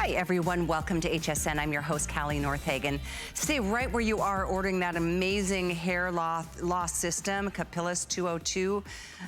Hi everyone, welcome to HSN. I'm your host, Callie Northagen. Stay right where you are ordering that amazing hair loss system, Capillus 202.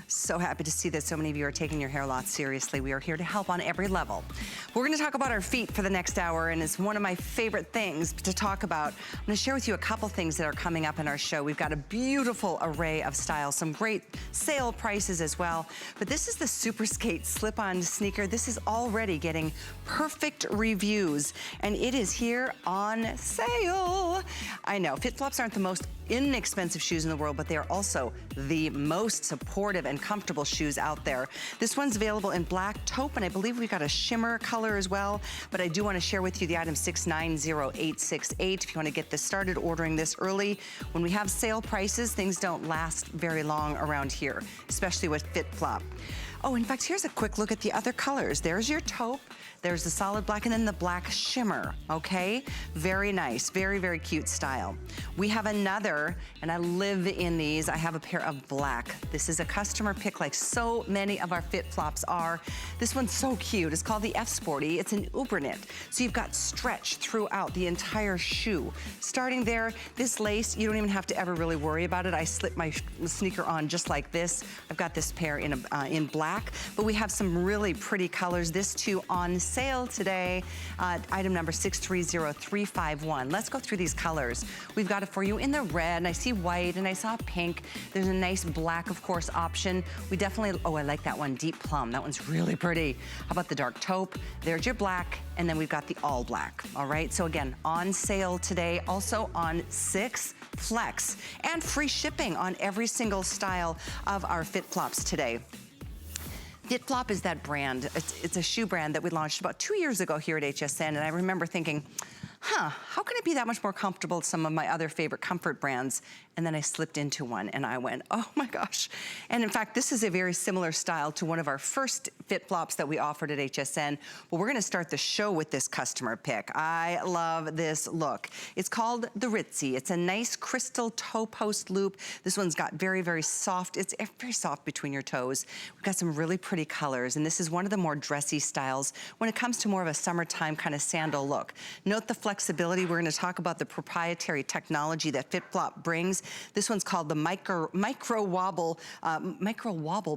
So happy to see that so many of you are taking your hair loss seriously. We are here to help on every level. We're gonna talk about our feet for the next hour, and it's one of my favorite things to talk about. I'm gonna share with you a couple things that are coming up in our show. We've got a beautiful array of styles, some great sale prices as well. But this is the Super Skate slip-on sneaker. This is already getting perfect reviews, and it is here on sale. I know, FitFlops aren't the most inexpensive shoes in the world, but they are also the most supportive and comfortable shoes out there. This one's available in black taupe, and I believe we've got a shimmer color as well, but I do want to share with you the item 690868 if you want to get this started ordering this early. When we have sale prices, things don't last very long around here, especially with FitFlop. Oh, in fact, here's a quick look at the other colors. There's your taupe, there's the solid black, and then the black shimmer, okay? Very nice, very, very cute style. We have another, and I live in these. I have a pair of black. This is a customer pick like so many of our FitFlops are. This one's so cute. It's called the F Sporty. It's an Uberknit. So you've got stretch throughout the entire shoe. Starting there, this lace, you don't even have to ever really worry about it. I slip my sneaker on just like this. I've got this pair in black, but we have some really pretty colors. This too on sale today, item number 630351. Let's go through these colors. We've got it for you in the red, and I see white, and I saw pink. There's a nice black, of course, option. We definitely, oh, I like that one, deep plum. That one's really pretty. How about the dark taupe? There's your black, and then we've got the all black, all right? So again, on sale today, also on 6 Flex, and free shipping on every single style of our FitFlops today. FitFlop is that brand. It's a shoe brand that we launched about 2 years ago here at HSN, and I remember thinking, how can it be that much more comfortable to some of my other favorite comfort brands? And then I slipped into one and I went, oh my gosh. And in fact, this is a very similar style to one of our first FitFlops that we offered at HSN. But we're gonna start the show with this customer pick. I love this look. It's called the Ritzy. It's a nice crystal toe post loop. This one's got very, very soft, it's very soft between your toes. We've got some really pretty colors, and this is one of the more dressy styles when it comes to more of a summertime kind of sandal look. Note the flexibility. We're gonna talk about the proprietary technology that FitFlop brings. This one's called the micro wobble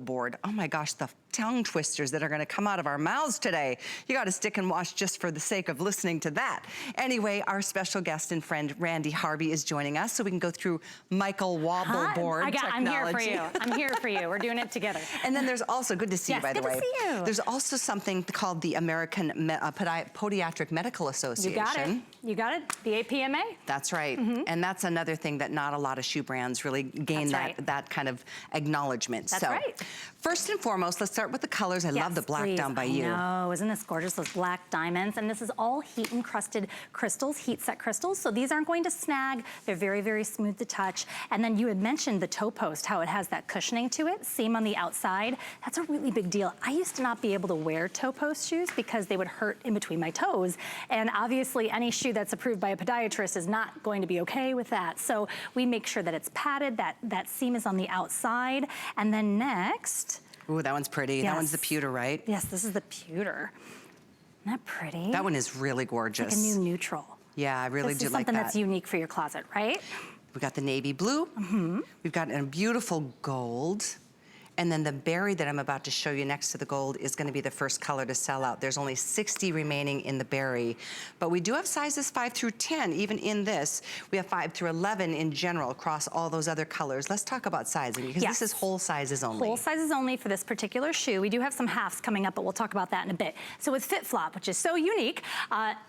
board. Oh my gosh, the tongue twisters that are gonna come out of our mouths today. You gotta stick and watch just for the sake of listening to that. Anyway, our special guest and friend, Randy Harvey, is joining us so we can go through Michael Wobble Board technology. I'm here for you. I'm here for you. We're doing it together. And then there's also, good to see you by the way. Good to see you. There's also something called the American Podiatric Medical Association. You got it. You got it. The APMA. That's right. And that's another thing that not a lot of shoe brands really gain that kind of acknowledgement. That's right. First and foremost, let's start with the colors. I love the black down by you. Oh, isn't this gorgeous? Those black diamonds. And this is all heat encrusted crystals, heat set crystals. So these aren't going to snag. They're very, very smooth to touch. And then you had mentioned the toe post, how it has that cushioning to it, seam on the outside. That's a really big deal. I used to not be able to wear toe post shoes because they would hurt in between my toes. And obviously any shoe that's approved by a podiatrist is not going to be okay with that. So we make sure that it's padded, that seam is on the outside. And then next, ooh, that one's pretty. Yes. That one's the pewter, right? Yes, this is the pewter. Isn't that pretty? That one is really gorgeous. It's like a new neutral. Yeah, I really do like that. This is something that's unique for your closet, right? We've got the navy blue. We've got a beautiful gold. And then the berry that I'm about to show you next to the gold is gonna be the first color to sell out. There's only 60 remaining in the berry. But we do have sizes 5 through 10, even in this. We have 5 through 11 in general across all those other colors. Let's talk about sizing, because this is whole sizes only. Whole sizes only for this particular shoe. We do have some halves coming up, but we'll talk about that in a bit. So with FitFlop, which is so unique,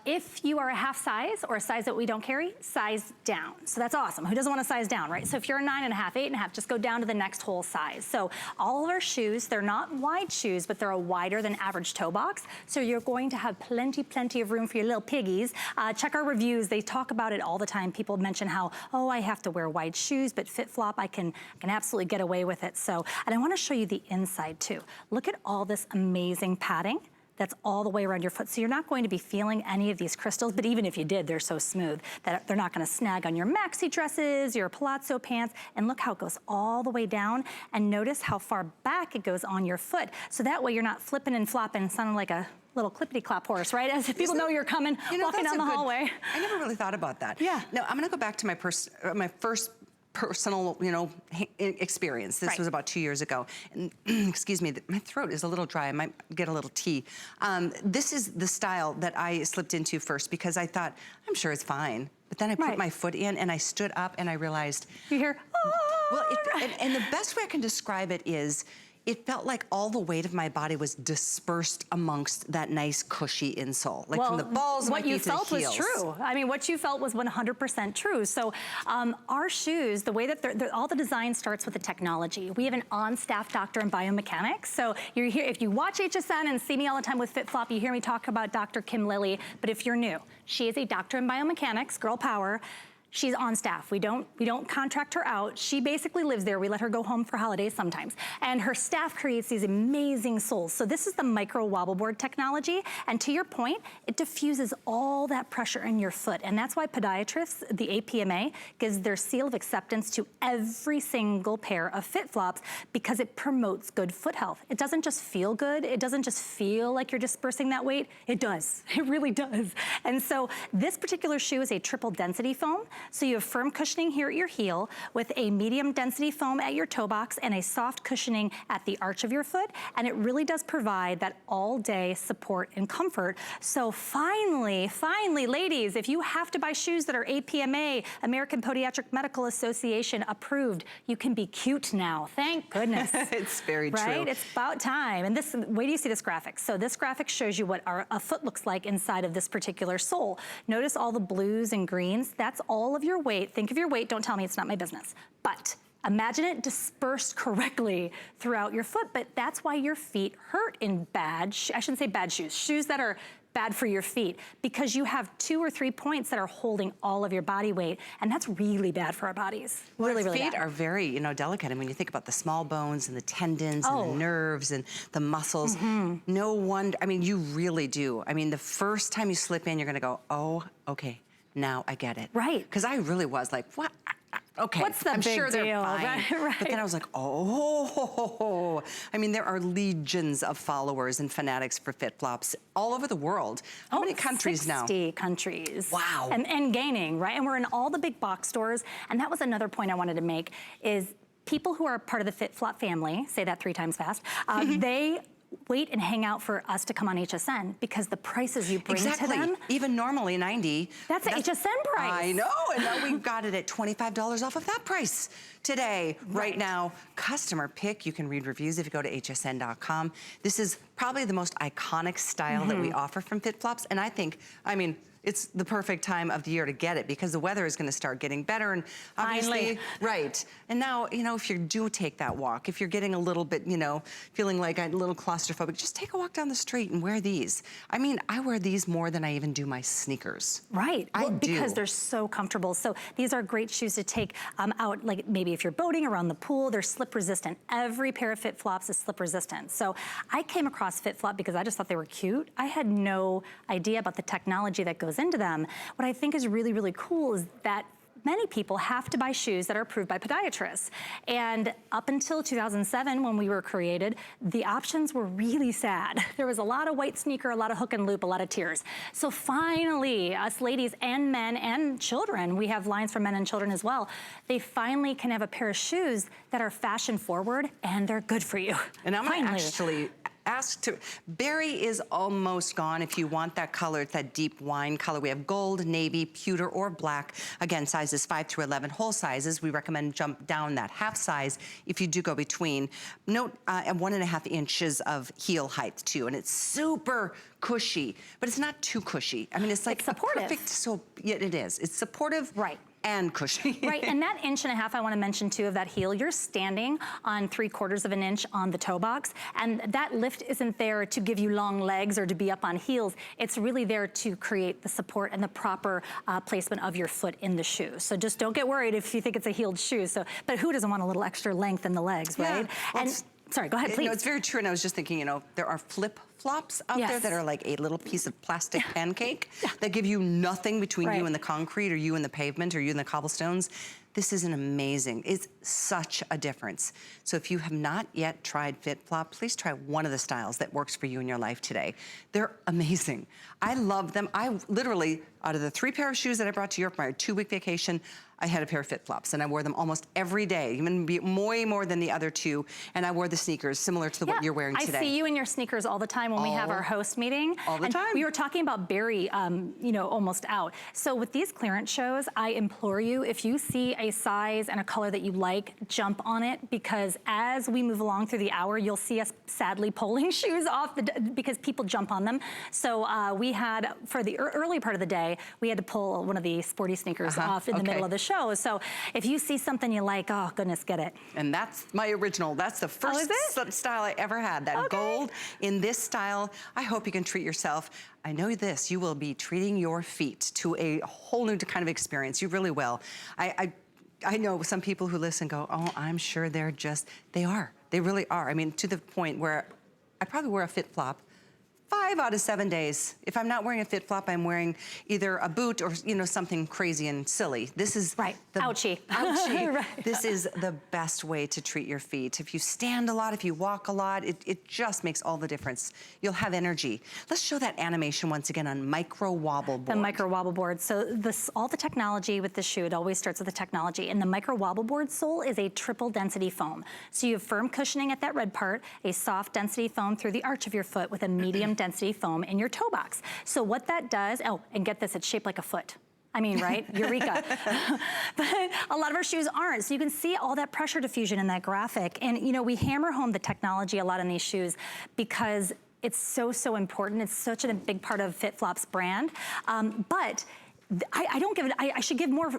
if you are a half size or a size that we don't carry, size down. So that's awesome. Who doesn't want to size down, right? So if you're a 9.5, 8.5, just go down to the next whole size. So all of our shoes, they're not wide shoes, but they're a wider than average toe box. So you're going to have plenty of room for your little piggies. Check our reviews. They talk about it all the time. People mention how, oh, I have to wear wide shoes, but FitFlop, I can absolutely get away with it. So, and I want to show you the inside too. Look at all this amazing padding that's all the way around your foot. So you're not going to be feeling any of these crystals, but even if you did, they're so smooth that they're not gonna snag on your maxi dresses, your palazzo pants, and look how it goes all the way down, and notice how far back it goes on your foot. So that way you're not flipping and flopping, sounding like a little clippity-clop horse, right? As if people know you're coming, walking down the hallway. I never really thought about that. Yeah. Now, I'm gonna go back to my first personal, experience. This was about 2 years ago. And excuse me, my throat is a little dry. I might get a little tea. This is the style that I slipped into first because I thought, I'm sure it's fine. But then I put my foot in and I stood up and I realized. You hear, oh. Well, and the best way I can describe it is, it felt like all the weight of my body was dispersed amongst that nice cushy insole, like from the balls of my feet to the heels. What you felt was true. I mean, what you felt was 100% true. So our shoes, the way that all the design starts with the technology. We have an on-staff doctor in biomechanics. So you're here, if you watch HSN and see me all the time with FitFlop, you hear me talk about Dr. Kim Lilly. But if you're new, she is a doctor in biomechanics, girl power. She's on staff. We don't contract her out. She basically lives there. We let her go home for holidays sometimes. And her staff creates these amazing soles. So this is the micro wobble board technology. And to your point, it diffuses all that pressure in your foot. And that's why podiatrists, the APMA, gives their seal of acceptance to every single pair of FitFlops because it promotes good foot health. It doesn't just feel good. It doesn't just feel like you're dispersing that weight. It does. It really does. And so this particular shoe is a triple density foam. So you have firm cushioning here at your heel with a medium density foam at your toe box and a soft cushioning at the arch of your foot. And it really does provide that all day support and comfort. So finally, ladies, if you have to buy shoes that are APMA, American Podiatric Medical Association approved, you can be cute now. Thank goodness. It's very true. Right? It's about time. And this, wait till you see this graphic. So this graphic shows you what a foot looks like inside of this particular sole. Notice all the blues and greens. That's all of your weight. Think of your weight. Don't tell me it's not my business. But imagine it dispersed correctly throughout your foot. But that's why your feet hurt in I shouldn't say bad shoes, shoes that are bad for your feet, because you have 2 or 3 points that are holding all of your body weight, and that's really bad for our bodies. Really, really bad. Feet are very, delicate. And when you think about the small bones and the tendons and the nerves and the muscles, no wonder, you really do. The first time you slip in, you're gonna go, oh, okay, now I get it. Right. Because I really was like, what? Okay, what's the I'm big sure deal? they're fine. Right. But then I was like, oh. There are legions of followers and fanatics for FitFlops all over the world. How many countries 60 now? 60 countries. Wow. And gaining, right? And we're in all the big box stores. And that was another point I wanted to make is people who are part of the FitFlop family, say that 3 times fast, they wait and hang out for us to come on HSN because the prices you bring to them. Even normally $90. That's an HSN price. I know, and now we've got it at $25 off of that price today. Right now, customer pick. You can read reviews if you go to hsn.com. This is probably the most iconic style that we offer from FitFlops, and I think, it's the perfect time of the year to get it because the weather is going to start getting better, and obviously, right. And now, if you do take that walk, if you're getting a little bit, feeling like a little claustrophobic, just take a walk down the street and wear these. I wear these more than I even do my sneakers. Right. Because they're so comfortable. So these are great shoes to take out, like maybe if you're boating around the pool, they're slip resistant. Every pair of FitFlops is slip resistant. So I came across FitFlop because I just thought they were cute. I had no idea about the technology that goes into them. What I think is really, really cool is that many people have to buy shoes that are approved by podiatrists. And up until 2007, when we were created, the options were really sad. There was a lot of white sneaker, a lot of hook and loop, a lot of tears. So finally, us ladies and men and children, we have lines for men and children as well, they finally can have a pair of shoes that are fashion forward and they're good for you. And I'm gonna actually ask to, berry is almost gone if you want that color. It's that deep wine color. We have gold, navy, pewter, or black. Again, sizes 5 through 11, whole sizes. We recommend jump down that half size if you do go between. Note 1.5 inches of heel height too, and it's super cushy, but it's not too cushy. It's like it's supportive. Perfect, yeah, it is. It's supportive. Right. And cushy. Right, and that 1.5 inches I want to mention too of that heel, you're standing on 3/4 of an inch on the toe box, and that lift isn't there to give you long legs or to be up on heels. It's really there to create the support and the proper placement of your foot in the shoe. So just don't get worried if you think it's a heeled shoe. So, but who doesn't want a little extra length in the legs, right? Yeah. Sorry, go ahead, please. No, it's very true, and I was just thinking, there are flip-flops out there that are like a little piece of plastic pancake that give you nothing between you and the concrete, or you and the pavement, or you and the cobblestones. This is it's such a difference. So if you have not yet tried FitFlop, please try one of the styles that works for you in your life today. They're amazing. I love them. I literally, out of the 3 pair of shoes that I brought to Europe, my 2-week vacation, I had a pair of FitFlops, and I wore them almost every day, even way more than the other 2. And I wore the sneakers, similar to what you're wearing today. I see you in your sneakers all the time when we have our host meeting. All the time. We were talking about Barry, almost out. So with these clearance shows, I implore you, if you see a size and a color that you like, jump on it, because as we move along through the hour, you'll see us sadly pulling shoes off because people jump on them. So we had, for the early part of the day, we had to pull one of the sporty sneakers off in the middle of the show. So if you see something you like, oh goodness, get it. And that's my original. That's the first style I ever had. That gold in this style. I hope you can treat yourself. I know this, you will be treating your feet to a whole new kind of experience. You really will. I know some people who listen go, oh, I'm sure they are. They really are. I mean, to the point where I probably wear a FitFlop 5 out of 7 days. If I'm not wearing a FitFlop, I'm wearing either a boot or something crazy and silly. This is ouchie. This is the best way to treat your feet. If you stand a lot, if you walk a lot, it just makes all the difference. You'll have energy. Let's show that animation once again on micro wobble board. The micro wobble board. So all the technology with the shoe, it always starts with the technology. And the micro wobble board sole is a triple density foam. So you have firm cushioning at that red part, a soft density foam through the arch of your foot with a medium density foam in your toe box. So what that does, and get this, it's shaped like a foot. I mean, right? Eureka. But a lot of our shoes aren't. So you can see all that pressure diffusion in that graphic. And we hammer home the technology a lot in these shoes because it's so important. It's such a big part of FitFlop's brand. But I don't give it, I should give more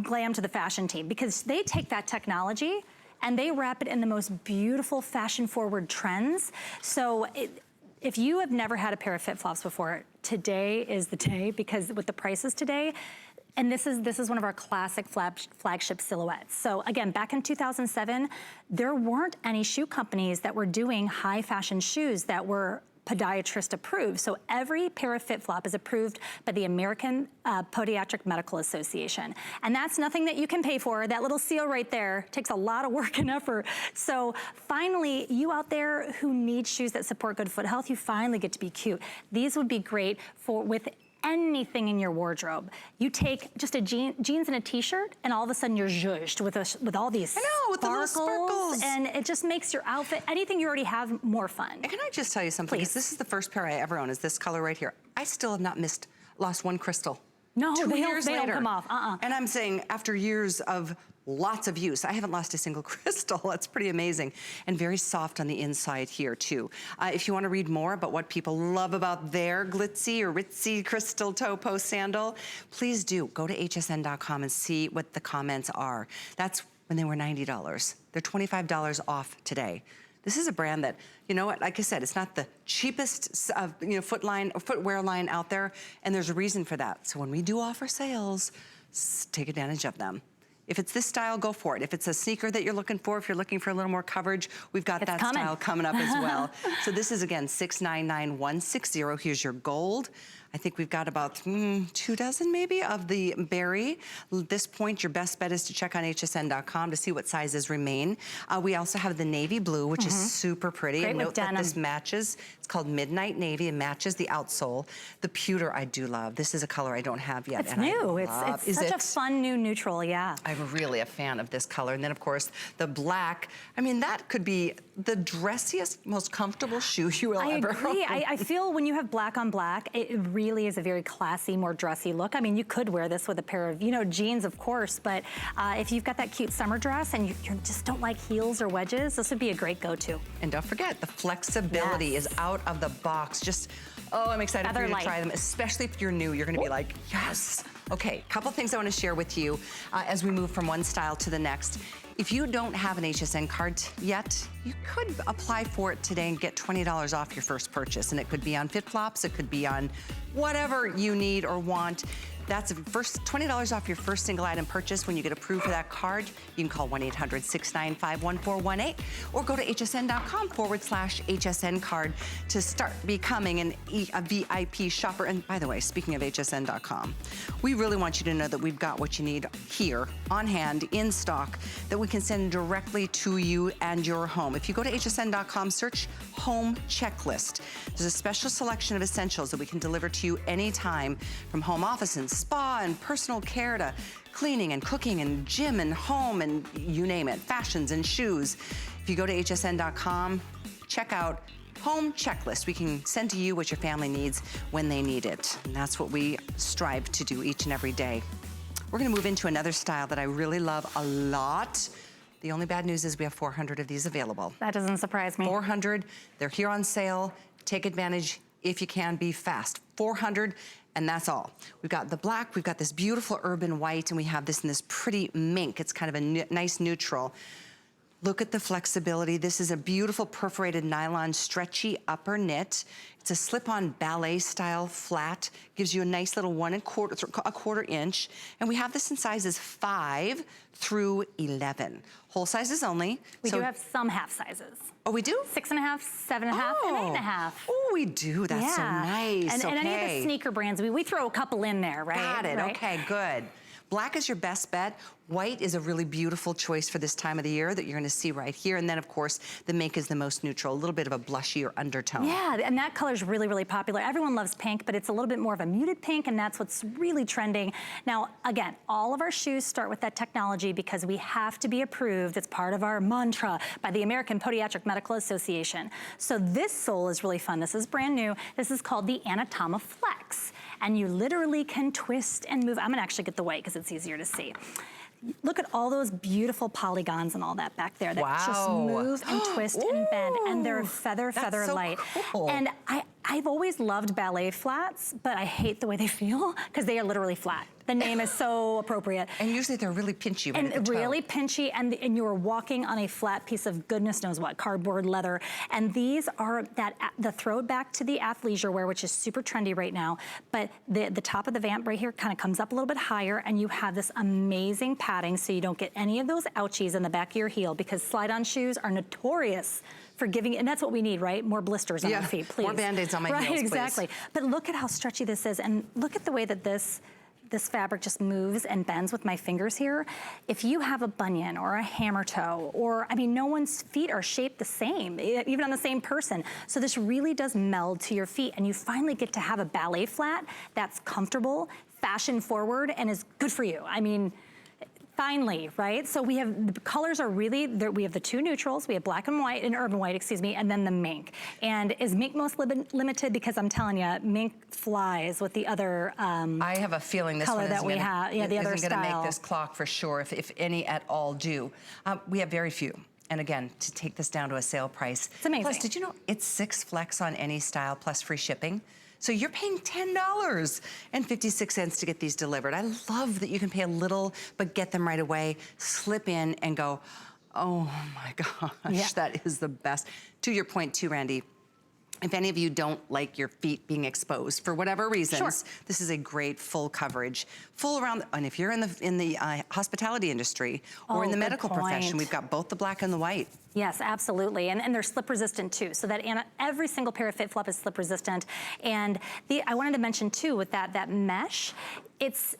glam to the fashion team, because they take that technology and they wrap it in the most beautiful fashion forward trends. So if you have never had a pair of FitFlops before, today is the day, because with the prices today, and this is one of our classic flagship silhouettes. So again, back in 2007, there weren't any shoe companies that were doing high fashion shoes that were podiatrist approved. So every pair of FitFlop is approved by the American Podiatric Medical Association. And that's nothing that you can pay for. That little seal right there takes a lot of work and effort. So finally, you out there who need shoes that support good foot health, you finally get to be cute. These would be great with anything in your wardrobe. You take just a jeans and a t-shirt, and all of a sudden you're zhuzhed with all these with the little sparkles. And it just makes your outfit, anything you already have, more fun. And can I just tell you something? Please. This is the first pair I ever own, is this color right here. I still have not lost one crystal. No, 2 years they later. don't come off. And I'm saying, after years of lots of use, I haven't lost a single crystal. That's pretty amazing. And very soft on the inside here too. If you want to read more about what people love about their glitzy or ritzy crystal toe post sandal, please do go to hsn.com and see what the comments are. That's when they were $90. They're $25 off today. This is a brand that, like I said, it's not the cheapest footwear line out there, and there's a reason for that. So when we do offer sales, take advantage of them. If it's this style, go for it. If it's a sneaker that you're looking for, if you're looking for a little more coverage, we've got that style coming up as well. So this is, again, 699160. Here's your gold. I think we've got about 2 dozen maybe of the berry. At this point, your best bet is to check on hsn.com to see what sizes remain. We also have the navy blue, which is super pretty. Great and with note denim. that this matches. It's called Midnight Navy. It matches the outsole. The pewter I do love. This is a color I don't have yet. It's new. It's such a fun new neutral, yeah. I'm really a fan of this color. And then, of course, the black. I mean, that could be the dressiest, most comfortable shoe you will ever own. I agree. I feel when you have black on black, it really is a very classy, more dressy look. I mean, you could wear this with a pair of, jeans, of course, but if you've got that cute summer dress and you just don't like heels or wedges, this would be a great go-to. And don't forget, the flexibility is out of the box. I'm excited for you to try them, especially if you're new. You're gonna be like, yes. Okay, couple things I wanna share with you as we move from one style to the next. If you don't have an HSN card yet, you could apply for it today and get $20 off your first purchase. And it could be on FitFlops, it could be on whatever you need or want. That's first $20 off your first single item purchase when you get approved for that card. You can call 1-800-695-1418 or go to hsn.com/HSN card to start becoming a VIP shopper. And by the way, speaking of hsn.com, we really want you to know that we've got what you need here on hand, in stock, that we can send directly to you and your home. If you go to hsn.com, search home checklist. There's a special selection of essentials that we can deliver to you anytime, from home office and spa and personal care to cleaning and cooking and gym and home and you name it, fashions and shoes. If you go to hsn.com, check out home checklist. We can send to you what your family needs when they need it. And that's what we strive to do each and every day. We're gonna move into another style that I really love a lot. The only bad news is we have 400 of these available. That doesn't surprise me. 400, they're here on sale. Take advantage if you can, be fast. 400, and that's all. We've got the black, we've got this beautiful urban white, and we have this in this pretty mink. It's kind of a nice neutral. Look at the flexibility. This is a beautiful perforated nylon stretchy upper knit. It's a slip-on ballet style flat. Gives you a nice little 1¼ inch. And we have this in sizes 5 through 11. Whole sizes only. We do have some half sizes. Oh, we do? 6.5, 7.5, and 8.5. Oh, we do. That's so nice. And any of the sneaker brands, we throw a couple in there, right? Got it. Right? Okay, good. Black is your best bet. White is a really beautiful choice for this time of the year that you're gonna see right here. And then of course, the mink is the most neutral, a little bit of a blushier undertone. Yeah, and that color's really, really popular. Everyone loves pink, but it's a little bit more of a muted pink, and that's what's really trending. Now, again, all of our shoes start with that technology because we have to be approved. It's part of our mantra by the American Podiatric Medical Association. So this sole is really fun. This is brand new. This is called the Anatomic Flex. And you literally can twist and move. I'm gonna actually get the white because it's easier to see. Look at all those beautiful polygons and all that back there that just move and twist and bend, and they're feather so light. Cool. And I've always loved ballet flats, but I hate the way they feel because they are literally flat. The name is so appropriate. And usually they're really pinchy right at the toe. Really pinchy, and you are walking on a flat piece of goodness knows what, cardboard leather. And these are the throwback to the athleisure wear, which is super trendy right now. But the top of the vamp right here kind of comes up a little bit higher, and you have this amazing padding so you don't get any of those ouchies in the back of your heel, because slide-on shoes are notorious for giving, and that's what we need, right? More blisters on our feet, please. More Band-Aids on my heels, Right, exactly. please. But look at how stretchy this is, and look at the way that this fabric just moves and bends with my fingers here. If you have a bunion or a hammer toe, or, I mean, no one's feet are shaped the same, even on the same person. So this really does meld to your feet, and you finally get to have a ballet flat that's comfortable, fashion forward, and is good for you. I mean, finally, right? So we have, the colors are really, we have the two neutrals, we have black and white, and urban white, excuse me, and then the mink. And is mink most limited? Because I'm telling you, mink flies with the other I have a feeling this color one that we have, the other isn't gonna style. make this clock for sure, if any at all do. We have very few. And again, to take this down to a sale price. It's amazing. Plus, did you know it's 6 flex on any style plus free shipping? So you're paying $10.56 to get these delivered. I love that you can pay a little, but get them right away, slip in and go, oh my gosh, that is the best. To your point too, Randy, if any of you don't like your feet being exposed for whatever reasons, this is a great full coverage, full around. And if you're in the hospitality industry or in the medical profession, we've got both the black and the white. Yes, absolutely, and they're slip resistant too. So that every single pair of FitFlop is slip resistant. And I wanted to mention too, with that mesh,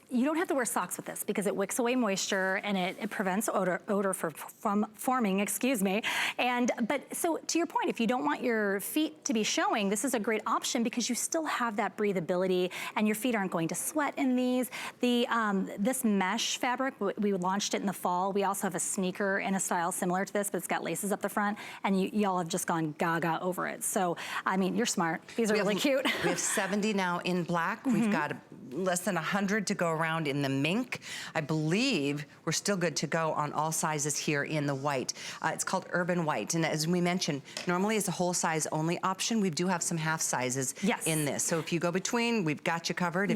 you don't have to wear socks with this because it wicks away moisture and it prevents odor from forming, excuse me. But so to your point, if you don't want your feet to be showing, this is a great option because you still have that breathability and your feet aren't going to sweat in these. This mesh fabric, we launched it in the fall. We also have a sneaker in a style similar to this, but it's got laces up the front, and y'all have just gone gaga over it. So, I mean, you're smart. These are really cute. We have 70 now in black. We've got less than 100 to go around in the mink. I believe we're still good to go on all sizes here in the white. It's called Urban White, and as we mentioned, normally it's a whole size only option. We do have some half sizes in this. So if you go between, we've got you covered.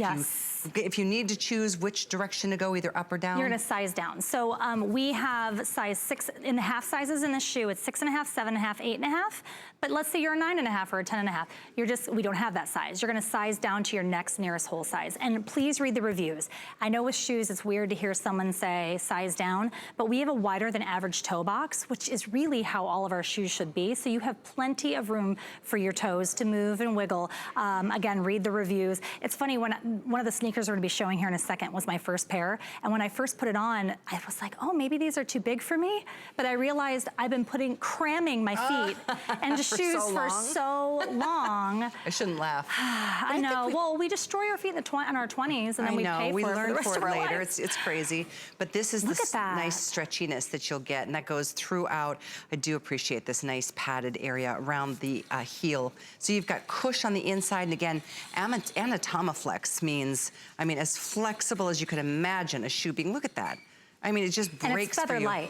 If you need to choose which direction to go, either up or down. You're gonna size down. So we have size 6, in the half sizes in the shoe, it's 6.5, 7.5, 8.5. But let's say you're a 9.5 or a 10.5. We don't have that size. You're gonna size down to your next nearest whole size. and please read the reviews. I know with shoes, it's weird to hear someone say size down, but we have a wider than average toe box, which is really how all of our shoes should be. So you have plenty of room for your toes to move and wiggle. Again, read the reviews. It's funny, one of the sneakers we're gonna be showing here in a second was my first pair. And when I first put it on, I was like, oh, maybe these are too big for me. But I realized I've been cramming my feet into shoes for so long. I shouldn't laugh. I know. Well, we destroy our feet in our 20s, and then we pay for it for the rest of our later. lives. It's crazy. But this is the nice stretchiness that you'll get, and that goes throughout. I do appreciate this nice padded area around the heel. So you've got cush on the inside, and again, anatomiflex means, I mean, as flexible as you could imagine a shoe being. Look at that. I mean, it just breaks and it's feather light.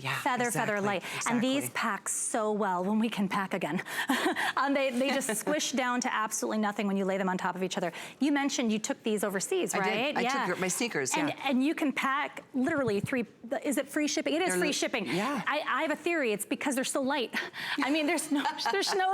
Yeah, feather light. Exactly. And these pack so well when we can pack again. They just squish down to absolutely nothing when you lay them on top of each other. You mentioned you took these overseas, right? I did. I took my sneakers, And you can pack literally 3, is it free shipping? It is free shipping. Yeah. I have a theory, it's because they're so light. I mean, there's no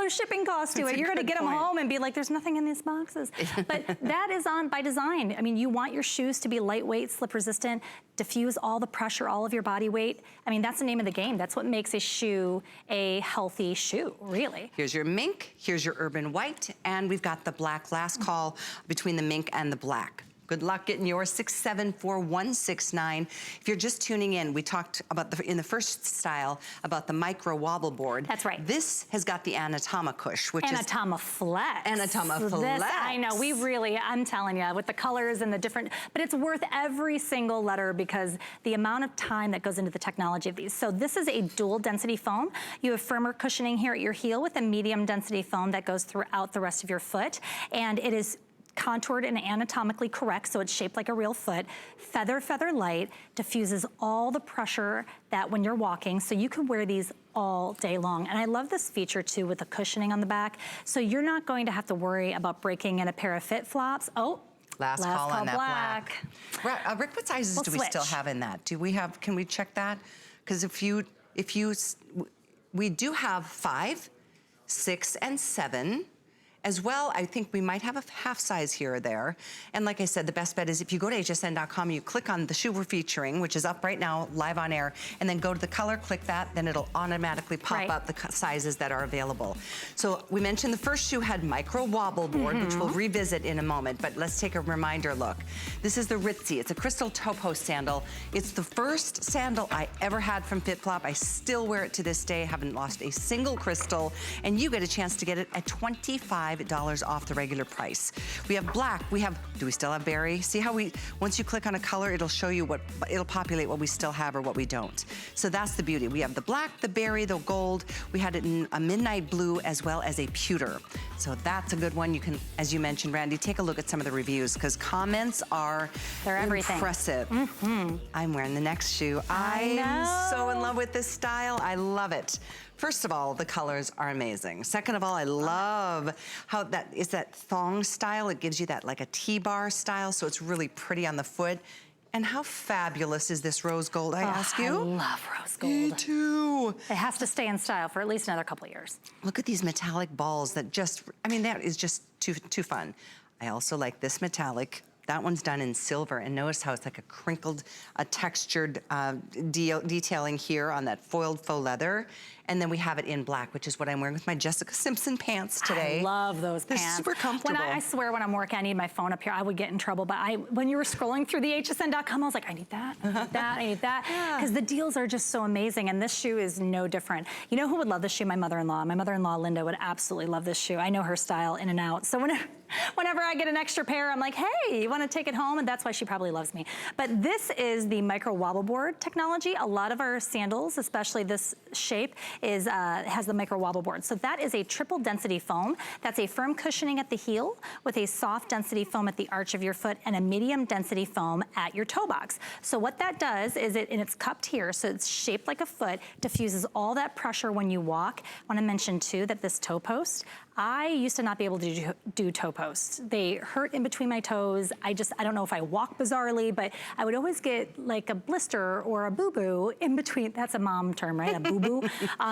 shipping cost to it. You're gonna get them home and be like, there's nothing in these boxes. But that is on by design. I mean, you want your shoes to be lightweight, slip resistant, diffuse all the pressure, all of your body weight. I mean, that's the name of the game. That's what makes a shoe a healthy shoe, really. Here's your mink, here's your urban white, and we've got the black last call between the mink and the black. Good luck getting yours, 674-169. If you're just tuning in, we talked about in the first style about the micro wobble board. That's right. This has got the anatomic cush, which Anatomiflex. Anatomiflex. I know, we really, I'm telling you, with the colors and the different, but it's worth every single letter because the amount of time that goes into the technology of these. So this is a dual density foam. You have firmer cushioning here at your heel with a medium density foam that goes throughout the rest of your foot. And it is contoured and anatomically correct, so it's shaped like a real foot. Feather light, diffuses all the pressure that when you're walking, so you can wear these all day long. And I love this feature too with the cushioning on the back, so you're not going to have to worry about breaking in a pair of FitFlops. Oh, last call on that black. Rick, what sizes do we still have in that? Do we have, can we check that? Because we do have 5, 6, and 7. As well, I think we might have a half size here or there. And like I said, the best bet is if you go to hsn.com, you click on the shoe we're featuring, which is up right now, live on air, and then go to the color, click that, then it'll automatically pop up the sizes that are available. So we mentioned the first shoe had micro wobble board, which we'll revisit in a moment, but let's take a reminder look. This is the Ritzy. It's a crystal toe post sandal. It's the first sandal I ever had from FitFlop. I still wear it to this day, haven't lost a single crystal, and you get a chance to get it at $25 off the regular price. We have black, do we still have berry? See how once you click on a color, it'll show you it'll populate what we still have or what we don't. So that's the beauty. We have the black, the berry, the gold. We had it in a midnight blue as well as a pewter. So that's a good one. You can, as you mentioned, Randy, take a look at some of the reviews because comments are impressive. I'm wearing the next shoe. I'm so in love with this style. I love it. First of all, the colors are amazing. Second of all, I love how that is that thong style. It gives you that like a T-bar style, so it's really pretty on the foot. And how fabulous is this rose gold, I ask you? I love rose gold. Me too. It has to stay in style for at least another couple of years. Look at these metallic balls that just, I mean, that is just too fun. I also like this metallic. That one's done in silver, and notice how it's like a crinkled, textured detailing here on that foiled faux leather. And then we have it in black, which is what I'm wearing with my Jessica Simpson pants today. I love those pants. They're super comfortable. I swear when I'm working, I need my phone up here. I would get in trouble, but when you were scrolling through the hsn.com, I was like, I need that, I need that, I need that. Because the deals are just so amazing, and this shoe is no different. You know who would love this shoe? My mother-in-law. My mother-in-law, Linda, would absolutely love this shoe. I know her style in and out. So whenever I get an extra pair, I'm like, hey, you want to take it home? And that's why she probably loves me. But this is the micro wobble board technology. A lot of our sandals, especially this shape, has the micro wobble board. So that is a triple density foam. That's a firm cushioning at the heel with a soft density foam at the arch of your foot and a medium density foam at your toe box. So what that does is and it's cupped here, so it's shaped like a foot, diffuses all that pressure when you walk. I want to mention too that this toe post, I used to not be able to do toe posts. They hurt in between my toes. I don't know if I walk bizarrely, but I would always get like a blister or a boo-boo in between. That's a mom term, right? A boo-boo.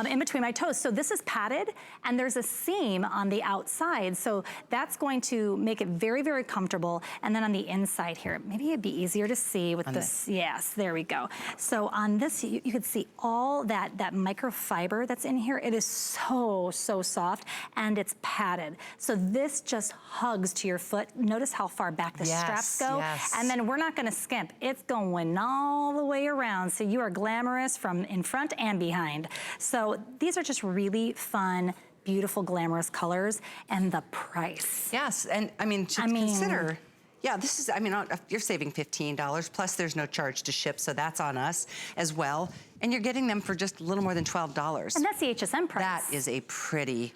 in between my toes. So this is padded, and there's a seam on the outside. So that's going to make it very, very comfortable. And then on the inside here, maybe it'd be easier to see with this. Yes, there we go. So on this, you can see all that microfiber that's in here. It is so, so soft, and it's padded. So this just hugs to your foot. Notice how far back the straps go. Yes. And then we're not gonna skimp. It's going all the way around. So you are glamorous from in front and behind. So these are just really fun, beautiful, glamorous colors, and the price. Yes, and I mean, consider, yeah, this is, I mean, you're saving $15, plus there's no charge to ship, so that's on us as well. And you're getting them for just a little more than $12. And that's the HSN price. That is a pretty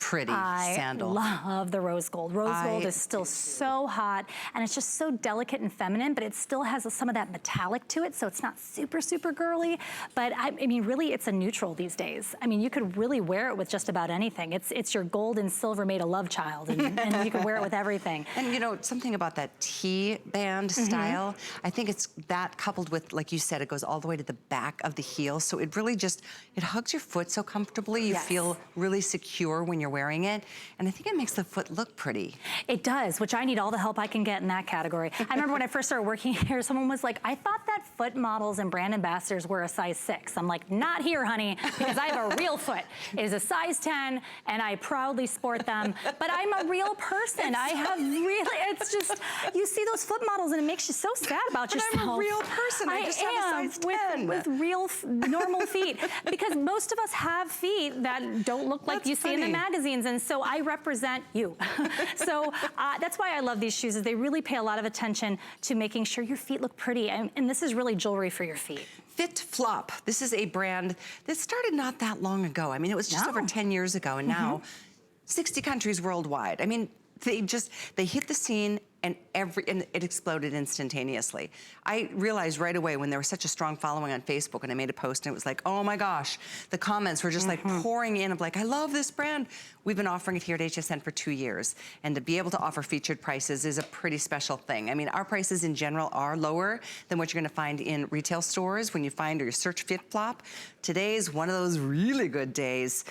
sandal. I love the rose gold. Rose gold is still so hot, and it's just so delicate and feminine, but it still has some of that metallic to it, so it's not super, super girly. But I mean, really, it's a neutral these days. I mean, you could really wear it with just about anything. It's your gold and silver made a love child, and you can wear it with everything. And you know, something about that T-band style, I think it's that coupled with, like you said, it goes all the way to the back of the heel, so it really just, it hugs your foot so comfortably. You feel really secure when you're wearing it, and I think it makes the foot look pretty. It does, which I need all the help I can get in that category. I remember when I first started working here, someone was like, I thought that foot models and brand ambassadors were a size 6. I'm like, not here, honey, because I have a real foot. It is a size 10, and I proudly sport them, but I'm a real person. I have really, it's just, you see those foot models, and it makes you so sad about yourself. I'm a real person. I just have a size 10. With real, normal feet, because most of us have feet that don't look like you see in the magazines, and so I represent you. So that's why I love these shoes, is they really pay a lot of attention to making sure your feet look pretty, and this is really jewelry for your feet. FitFlop, this is a brand that started not that long ago. I mean, it was just over 10 years ago, and now 60 countries worldwide. I mean, they hit the scene, and it exploded instantaneously. I realized right away when there was such a strong following on Facebook, and I made a post, and it was like, oh my gosh, the comments were just like pouring in of like, I love this brand. We've been offering it here at HSN for 2 years, and to be able to offer featured prices is a pretty special thing. I mean, our prices in general are lower than what you're gonna find in retail stores when you find or you search FitFlop. Today's one of those really good days.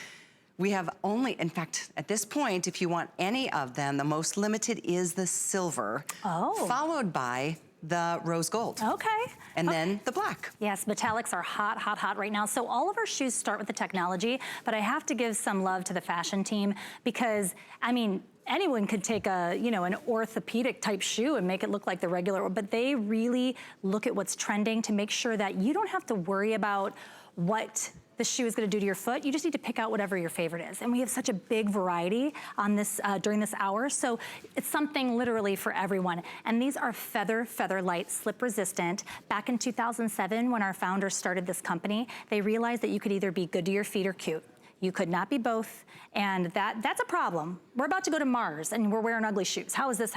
We have only, in fact, at this point, if you want any of them, the most limited is the silver, followed by the rose gold. Okay. And then the black. Yes, metallics are hot, hot, hot right now. So all of our shoes start with the technology, but I have to give some love to the fashion team because, I mean, anyone could take a, you know, an orthopedic type shoe and make it look like the regular, but they really look at what's trending to make sure that you don't have to worry about what the shoe is gonna do to your foot. You just need to pick out whatever your favorite is. And we have such a big variety on this during this hour, so it's something literally for everyone. And these are feather light, slip resistant. Back in 2007, when our founders started this company, they realized that you could either be good to your feet or cute. You could not be both, and that's a problem. We're about to go to Mars, and we're wearing ugly shoes. How is this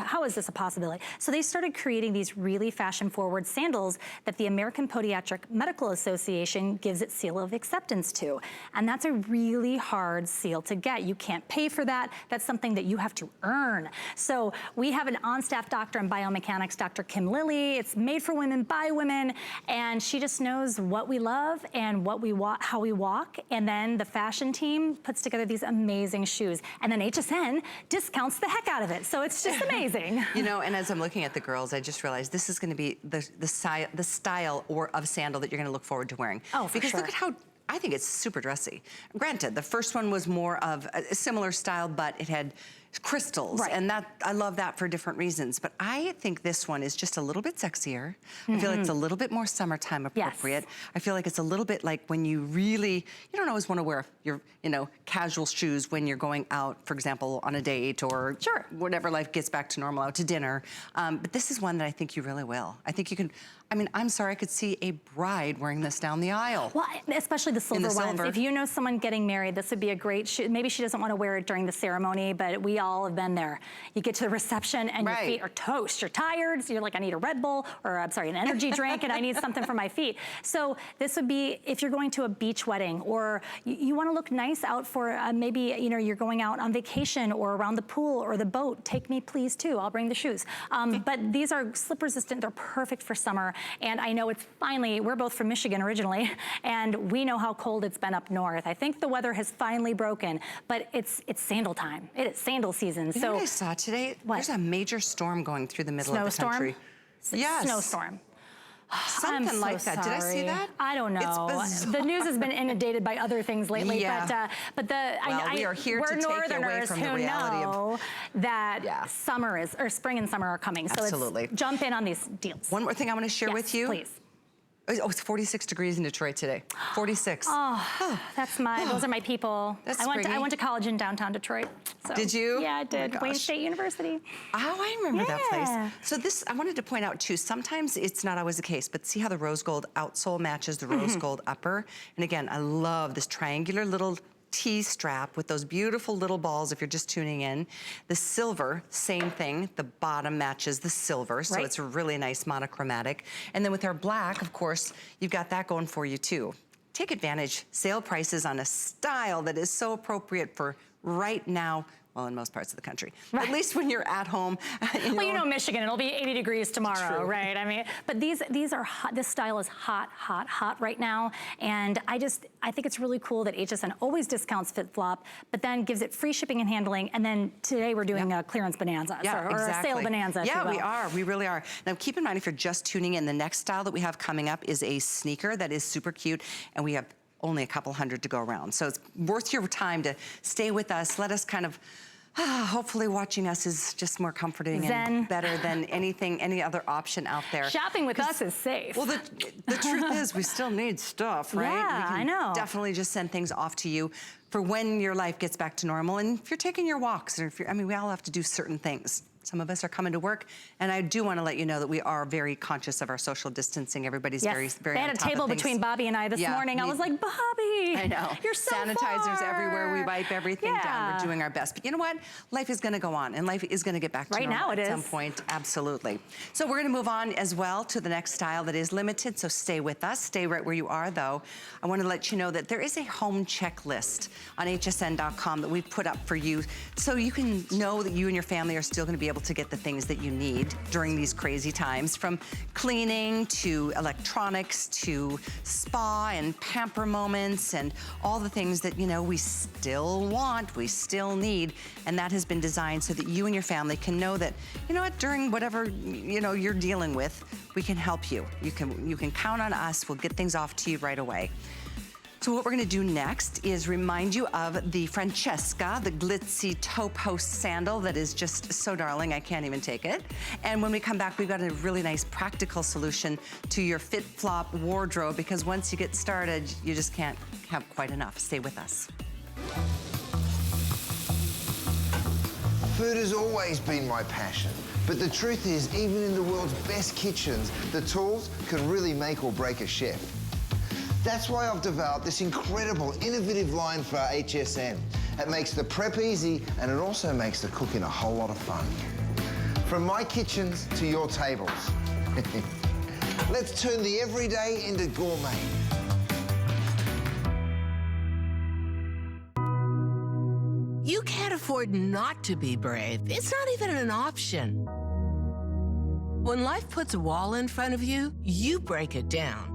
a possibility? So they started creating these really fashion-forward sandals that the American Podiatric Medical Association gives its seal of acceptance to, and that's a really hard seal to get. You can't pay for that. That's something that you have to earn. So we have an on-staff doctor in biomechanics, Dr. Kim Lilly. It's made for women by women, and she just knows what we love and what we want, how we walk, and then the fashion team puts together these amazing shoes, and then HSN discounts the heck out of it. So it's just amazing. You know, and as I'm looking at the girls, I just realized this is going to be the style of sandal that you're going to look forward to wearing. Oh, for sure. Because look at how, I think it's super dressy. Granted, the first one was more of a similar style, but it had crystals, and that I love that for different reasons. But I think this one is just a little bit sexier. I feel like it's a little bit more summertime appropriate. I feel like it's a little bit like when you really, you don't always want to wear your, you know, casual shoes when you're going out, for example, on a date or whatever life gets back to normal, out to dinner. But this is one that I think you really will. I think you can. I mean, I'm sorry, I could see a bride wearing this down the aisle. Well, especially the silver ones. If you know someone getting married, this would be a great shoe. Maybe she doesn't want to wear it during the ceremony, but we all have been there. You get to the reception and your feet are toast. You're tired, so you're like, I need a Red Bull, or I'm sorry, an energy drink, and I need something for my feet. So this would be if you're going to a beach wedding, or you want to look nice out for maybe, you know, you're going out on vacation or around the pool or the boat. Take me please too, I'll bring the shoes. But these are slip resistant, they're perfect for summer. And I know it's finally, we're both from Michigan originally, and we know how cold it's been up north. I think the weather has finally broken, but it's sandal time. It is sandal season. You know what I saw today? There's a major storm going through the middle of the country. Yes. Snowstorm. Something like that. Did I see that? I don't know. The news has been inundated by other things lately, but we are here to take you away from the reality of that summer is, or spring and summer are coming. So let's jump in on these deals. One more thing I want to share with you. Please. Oh, it's 46 degrees in Detroit today. 46. That's those are my people. I went to college in downtown Detroit. So. Did you? Yeah, I did. Wayne State University. Oh, I remember that place. So this, I wanted to point out too, sometimes it's not always the case, but see how the rose gold outsole matches the rose gold upper? And again, I love this triangular little T-strap with those beautiful little balls if you're just tuning in. The silver, same thing. The bottom matches the silver, so it's really nice monochromatic. And then with our black, of course, you've got that going for you too. Take advantage. Sale prices on a style that is so appropriate for right now. Well, in most parts of the country. At least when you're at home. Well, you know Michigan, it'll be 80 degrees tomorrow, right? I mean, but these are hot. This style is hot, hot, hot right now. And I think it's really cool that HSN always discounts FitFlop, but then gives it free shipping and handling. And then today we're doing a clearance bonanza, or a sale bonanza. Yeah, we are. We really are. Now, keep in mind, if you're just tuning in, the next style that we have coming up is a sneaker that is super cute, and we have only a couple hundred to go around. So it's worth your time to stay with us. Let us kind of, hopefully watching us is just more comforting and better than any other option out there. Shopping with us is safe. Well, the truth is we still need stuff, right? Yeah, we can I know. definitely just send things off to you for when your life gets back to normal. And if you're taking your walks, or if you're, I mean, we all have to do certain things. Some of us are coming to work, and I do want to let you know that we are very conscious of our social distancing. Everybody's very They had a table between Bobby and I this morning. I was like, Bobby, I know. You're so Sanitizers far. everywhere. We wipe everything down. We're doing our best. But you know what? Life is going to go on, and life is going to get back to normal at some point. Absolutely. So we're going to move on as well to the next style that is limited. So stay with us. Stay right where you are, though. I want to let you know that there is a home checklist on hsn.com that we've put up for you, so you can know that you and your family are still going to be able to get the things that you need during these crazy times, from cleaning to electronics to spa and pamper moments and all the things that, you know, we still want, we still need. And that has been designed so that you and your family can know that, you know what, during whatever, you know, you're dealing with, we can help you. You can count on us. We'll get things off to you right away. So what we're gonna do next is remind you of the Francesca, the glitzy toe post sandal that is just so darling, I can't even take it. And when we come back, we've got a really nice practical solution to your FitFlop wardrobe, because once you get started, you just can't have quite enough. Stay with us. Food has always been my passion, but the truth is, even in the world's best kitchens, the tools can really make or break a chef. That's why I've developed this incredible, innovative line for HSN. It makes the prep easy, and it also makes the cooking a whole lot of fun. From my kitchens to your tables. Let's turn the everyday into gourmet. You can't afford not to be brave. It's not even an option. When life puts a wall in front of you, you break it down.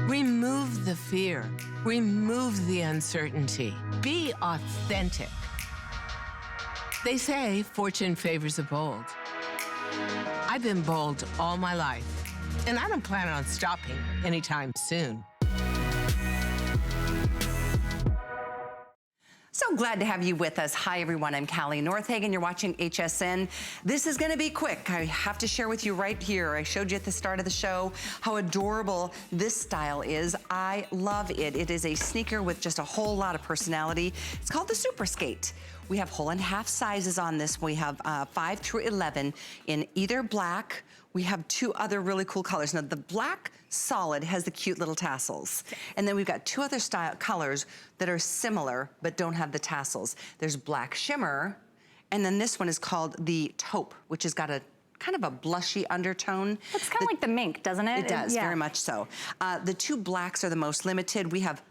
Remove the fear. Remove the uncertainty. Be authentic. They say fortune favors the bold. I've been bold all my life, and I don't plan on stopping anytime soon. So glad to have you with us. Hi, everyone. I'm Callie Northagen. You're watching HSN. This is going to be quick. I have to share with you right here. I showed you at the start of the show how adorable this style is. I love it. It is a sneaker with just a whole lot of personality. It's called the Super Skate. We have whole and half sizes on this. We have 5 through 11 in either black. We have 2 other really cool colors. Now, the black solid has the cute little tassels. And then we've got 2 other colors that are similar but don't have the tassels. There's black shimmer, And then this one is called the taupe, which has got a kind of a blushy undertone. It's kind of like the mink, doesn't it? It does, yeah. very much so. The two blacks are the most limited. We have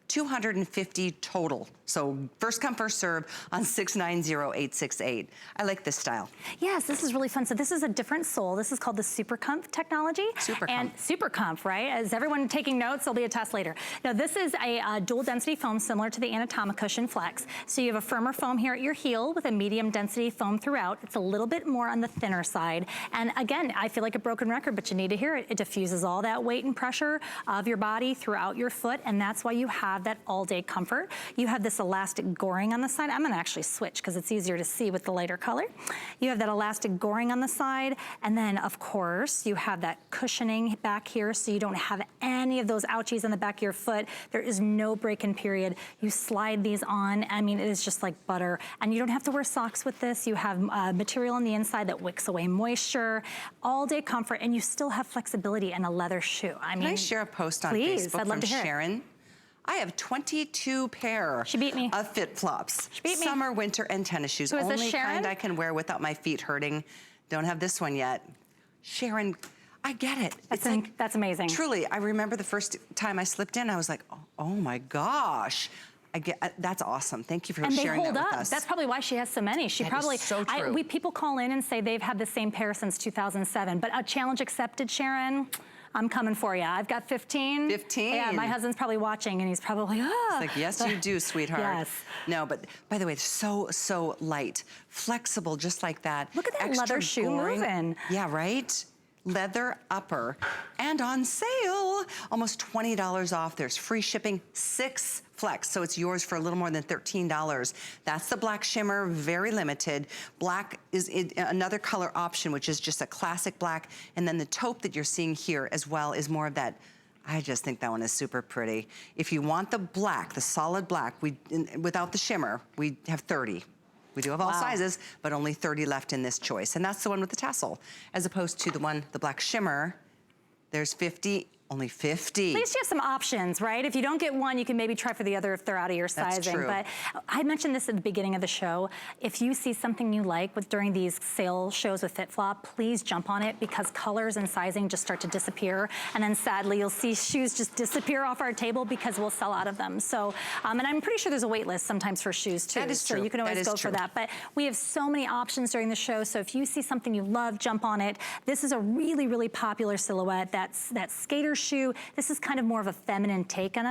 250 total. So first come, first serve on 690868. I like this style. Yes, this is really fun. So this is a different sole. This is called the Super Comf technology. Super And Comf. Super Comf, right? As everyone taking notes, there'll be a test later. Now this is a dual density foam similar to the anatomic cushion flex. So you have a firmer foam here at your heel with a medium density foam throughout. It's a little bit more on the thinner side. And again, I feel like a broken record, but you need to hear it. It diffuses all that weight and pressure of your body throughout your foot. And that's why you have that all day comfort. You have this elastic goring on the side. I'm gonna actually switch because it's easier to see with the lighter color. You have that elastic goring on the side, and then of course you have that cushioning back here so you don't have any of those ouchies on the back of your foot. There is no break-in period. You slide these on, I mean, it is just like butter. And you don't have to wear socks with this. You have material on the inside that wicks away moisture, all day comfort, and you still have flexibility in a leather shoe. I mean, Can I share a post on please, Facebook I'd love from to hear it. Sharon? I have 22 pair She beat me. of FitFlops. She beat me. Summer, winter, and tennis shoes. So is this Only Sharon? kind I can wear without my feet hurting. Don't have this one yet. Sharon, I get it. That's amazing. Truly, I remember the first time I slipped in, I was like, oh my gosh. That's awesome. Thank you for sharing that with us. And they hold up. That's probably why she has so many. She That probably, is so true. People call in and say they've had the same pair since 2007, but a challenge accepted, Sharon. I'm coming for you. I've got 15. 15. Yeah, my husband's probably watching and he's probably, It's like, yes, you do, sweetheart. Yes. No, but by the way, so light, flexible, just like that. Look at that Extra leather shoe goring. moving. Yeah, right? Leather upper and on sale, almost $20 off. There's free shipping, 6 flex, so it's yours for a little more than $13. That's the black shimmer, very limited. Black is another color option, which is just a classic black, and then the taupe that you're seeing here as well is more of that. I just think that one is super pretty. If you want the black, the solid black, without the shimmer, we have 30. We do have all sizes, but only 30 left in this choice. And that's the one with the tassel. As opposed to the black shimmer, there's 50, only 50. At least you have some options, right? If you don't get one, you can maybe try for the other if they're out of your sizing. That's true. But I mentioned this at the beginning of the show. If you see something you like during these sale shows with FitFlop, please jump on it because colors and sizing just start to disappear. And then sadly, you'll see shoes just disappear off our table because we'll sell out of them. So, and I'm pretty sure there's a wait list sometimes for shoes too. That is true. So you can always go for that. But we have so many options during the show. So if you see something you love, jump on it. This is a really, really popular silhouette. That's that skater shoe. This is kind of more of a feminine take on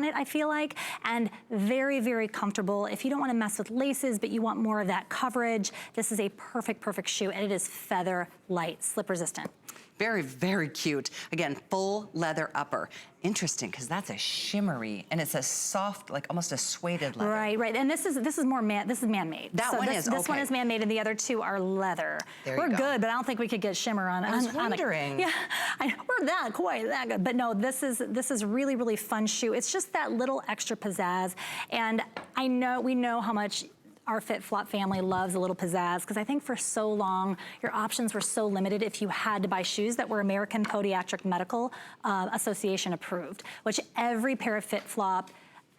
it, I feel like, and very, very comfortable. If you don't want to mess with laces, but you want more of that coverage, this is a perfect shoe, and it is feather light, slip resistant. Very, very cute. Again, full leather upper. Interesting, because that's a shimmery, and it's a soft, like almost a suede leather. Right. And this is man-made. This one is man-made, and the other two are leather. We're good, but I don't think we could get shimmer on. I was wondering. We're not quite that good, but no, this is really, really fun shoe. It's just that little extra pizzazz, and we know how much our FitFlop family loves a little pizzazz because I think for so long, your options were so limited if you had to buy shoes that were American Podiatric Medical Association approved, which every pair of FitFlop,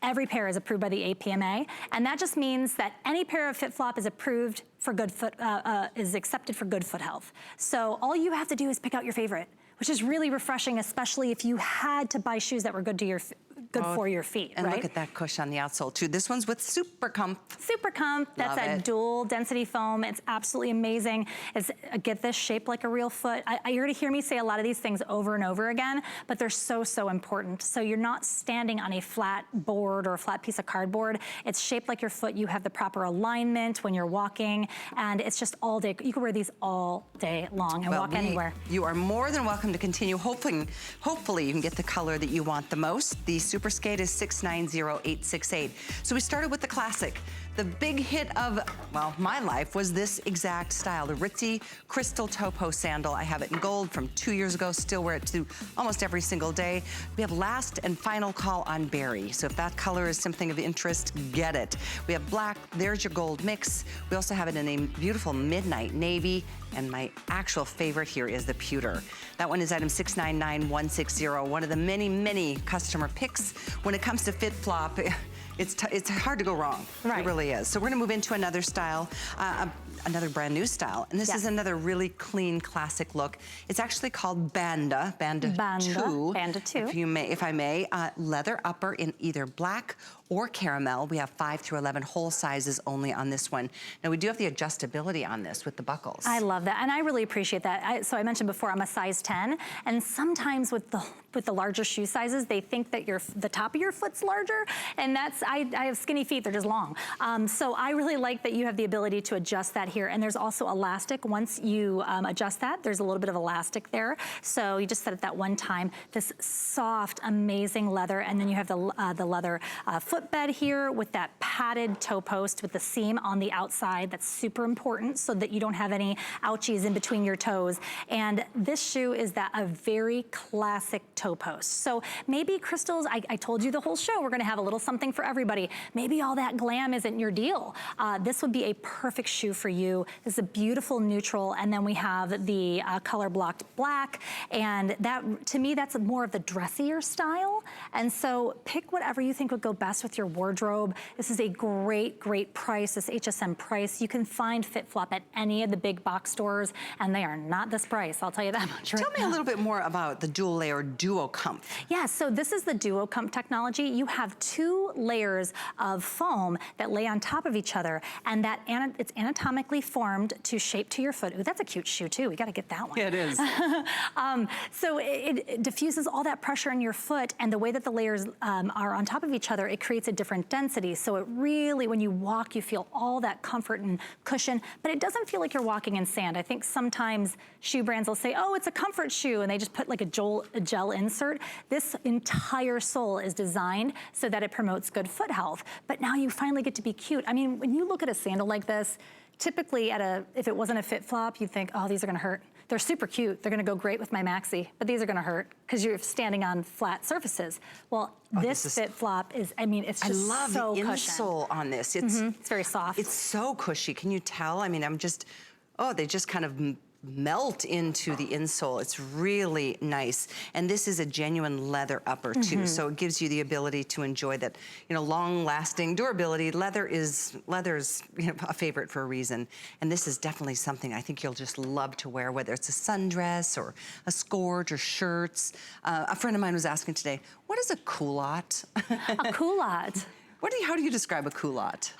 every pair is approved by the APMA, and that just means that any pair of FitFlop is approved for good foot, is accepted for good foot health. So all you have to do is pick out your favorite, which is really refreshing, especially if you had to buy shoes that were good for your feet, and right? look at that cush on the outsole too. This one's with Super Comf. Super Comf, that's a dual density foam. It's absolutely amazing. Get this, shaped like a real foot. You're gonna hear me say a lot of these things over and over again, but they're so important. So you're not standing on a flat board or a flat piece of cardboard. It's shaped like your foot. You have the proper alignment when you're walking, and it's just all day. You can wear these all day long and walk anywhere. You are more than welcome to continue. Hopefully you can get the color that you want the most. The Super Skate is 690868. So we started with the classic. The big hit of, well, my life was this exact style, the Ritzy Crystal Topo sandal. I have it in gold from 2 years ago, still wear it to almost every single day. We have last and final call on berry. So if that color is something of interest, get it. We have black, there's your gold mix. We also have it in a beautiful midnight navy, and my actual favorite here is the pewter. That one is item 699160, one of the many, many customer picks. When it comes to FitFlop, It's hard to go wrong. Right. It really is. So we're gonna move into another style, another brand new style. And this is another really clean, classic look. It's actually called Banda 2. Banda 2. If I may. Leather upper in either black or caramel. We have 5 through 11 whole sizes only on this one. Now we do have the adjustability on this with the buckles. I love that, and I really appreciate that. So I mentioned before, I'm a size 10, and sometimes with the larger shoe sizes, they think that the top of your foot's larger, and I have skinny feet, they're just long. So I really like that you have the ability to adjust that here, and there's also elastic. Once you adjust that, there's a little bit of elastic there. So you just set it that one time. This soft, amazing leather, and then you have the leather footbed here with that padded toe post with the seam on the outside. That's super important so that you don't have any ouchies in between your toes. And this shoe is a very classic toe post. So maybe crystals, I told you the whole show, we're gonna have a little something for everybody. Maybe all that glam isn't your deal. This would be a perfect shoe for you. This is a beautiful neutral, and then we have the color blocked black, and that, to me, that's more of the dressier style. And so pick whatever you think would go best with your wardrobe. This is a great, great price, this HSN price. You can find FitFlop at any of the big box stores, and they are not this price, I'll tell you that much. Tell me a little bit more about the dual layer Duo Comf. Yeah, so this is the Duo Comf technology. You have 2 layers of foam that lay on top of each other, and it's anatomically formed to shape to your foot. Ooh, that's a cute shoe too. We got to get that one. Yeah, it is. So it diffuses all that pressure in your foot, and the way that the layers are on top of each other, it creates a different density. So it really, when you walk, you feel all that comfort and cushion, but it doesn't feel like you're walking in sand. I think sometimes shoe brands will say, oh, it's a comfort shoe, and they just put like a gel insert. This entire sole is designed so that it promotes good foot health. But now you finally get to be cute. I mean, when you look at a sandal like this, typically if it wasn't a FitFlop, you'd think, oh, these are gonna hurt. They're super cute. They're gonna go great with my maxi, but these are gonna hurt because you're standing on flat surfaces. Well, this FitFlop is, I mean, it's just so I love the insole on this. It's very soft. It's so cushy. Can you tell? I mean, they just kind of melt into the insole. It's really nice. And this is a genuine leather upper too. So it gives you the ability to enjoy that, long lasting durability. Leather's, a favorite for a reason. And this is definitely something I think you'll just love to wear, whether it's a sundress or a scourge or shirts. A friend of mine was asking today, what is a culotte? A culotte. How do you describe a culotte?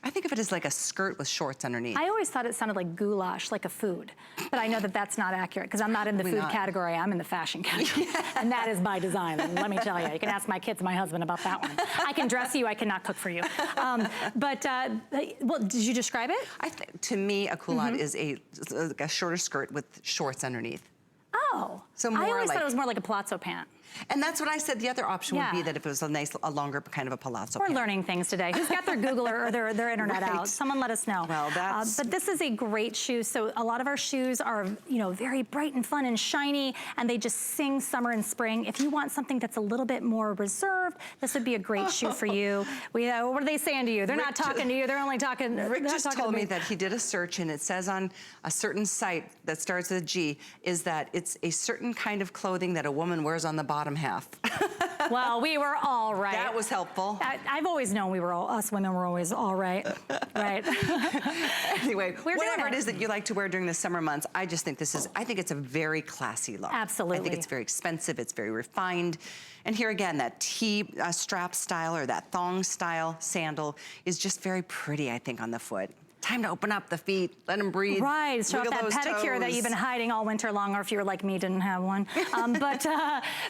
I think of it as like a skirt with shorts underneath. I always thought it sounded like goulash, like a food. But I know that that's not accurate because I'm not in the food category, I'm in the fashion category. And that is by design, and let me tell you. You can ask my kids and my husband about that one. I can dress you, I cannot cook for you. Well, did you describe it? To me, a culotte is a shorter skirt with shorts underneath. Oh, so I always thought it was more like a palazzo pant. And that's what I said. The other option would be that if it was a longer kind of a palazzo We're pant. learning things today. Who's got their Google or their internet out? Someone let us know. Well, but this is a great shoe. So a lot of our shoes are, very bright and fun and shiny, and they just sing summer and spring. If you want something that's a little bit more reserved, this would be a great shoe for you. What are they saying to you? They're not talking to you. They're only talking. Rick just told me that he did a search, and it says on a certain site that starts with a G, is that it's a certain kind of clothing that a woman wears on the bottom half. Well, we were all right. That was helpful. I've always known us women were always all right. Right. Anyway, whatever it is that you like to wear during the summer months, I just think I think it's a very classy look. Absolutely. I think it's very expensive, it's very refined. And here again, that T-strap style or that thong style sandal is just very pretty, I think, on the foot. Time to open up the feet, let them breathe. Right, show off that pedicure that you've been hiding all winter long, or if you were like me, didn't have one. But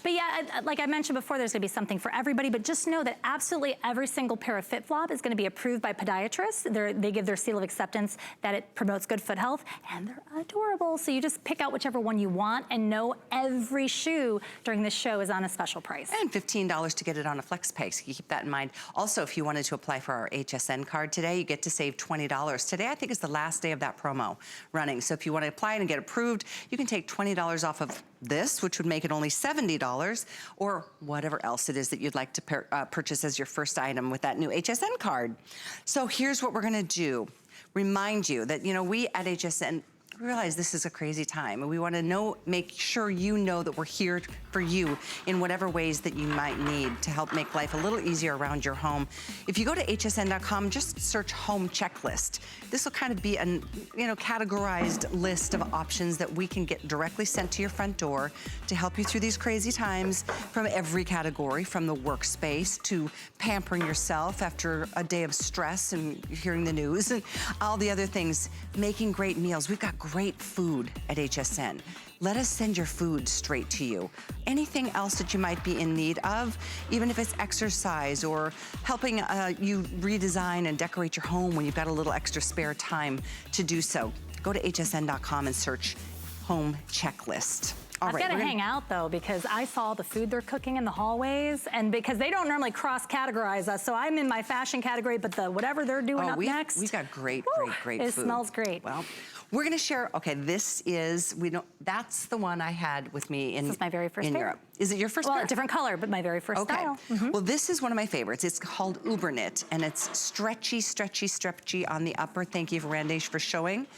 yeah, like I mentioned before, there's gonna be something for everybody, but just know that absolutely every single pair of FitFlop is gonna be approved by podiatrists. They give their seal of acceptance that it promotes good foot health, and they're adorable. So you just pick out whichever one you want, and know every shoe during this show is on a special price. And $15 to get it on a flex pay, so you keep that in mind. Also, if you wanted to apply for our HSN card today, you get to save $20. Today, I think, is the last day of that promo running. So if you want to apply and get approved, you can take $20 off of this, which would make it only $70, or whatever else it is that you'd like to purchase as your first item with that new HSN card. So here's what we're going to do. Remind you that, we at HSN realize this is a crazy time. And we want to make sure you know that we're here for you in whatever ways that you might need to help make life a little easier around your home. If you go to hsn.com, just search home checklist. This will kind of be a categorized list of options that we can get directly sent to your front door to help you through these crazy times, from every category, from the workspace to pampering yourself after a day of stress and hearing the news and all the other things, making great meals. We've got great food at HSN. Let us send your food straight to you. Anything else that you might be in need of, even if it's exercise or helping you redesign and decorate your home when you've got a little extra spare time to do so, go to hsn.com and search home checklist. I've got to hang out though, because I saw the food they're cooking in the hallways, and because they don't normally cross-categorize us, so I'm in my fashion category, but the whatever they're doing up next. We've got great food. It smells great. Well, we're gonna share, okay, this is, that's the one I had with me in, this is my very first pair. Europe. Is it your first pair? Well, different color, but my very first style. Well, this is one of my favorites. It's called Uberknit, and it's stretchy, stretchy, stretchy on the upper. Thank you, Randesh, for showing.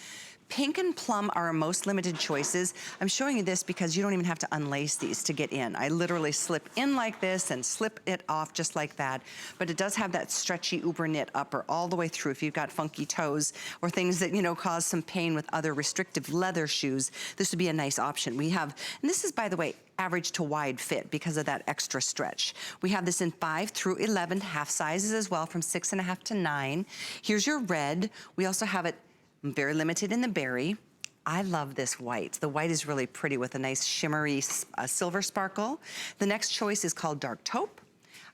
Pink and plum are our most limited choices. I'm showing you this because you don't even have to unlace these to get in. I literally slip in like this and slip it off just like that. But it does have that stretchy Uberknit upper all the way through. If you've got funky toes or things that, cause some pain with other restrictive leather shoes, this would be a nice option. We have, and this is, by the way, average to wide fit because of that extra stretch. We have this in 5 through 11 half sizes as well, from 6.5 to 9. Here's your red. We also have it very limited in the berry. I love this white. The white is really pretty with a nice shimmery silver sparkle. The next choice is called dark taupe.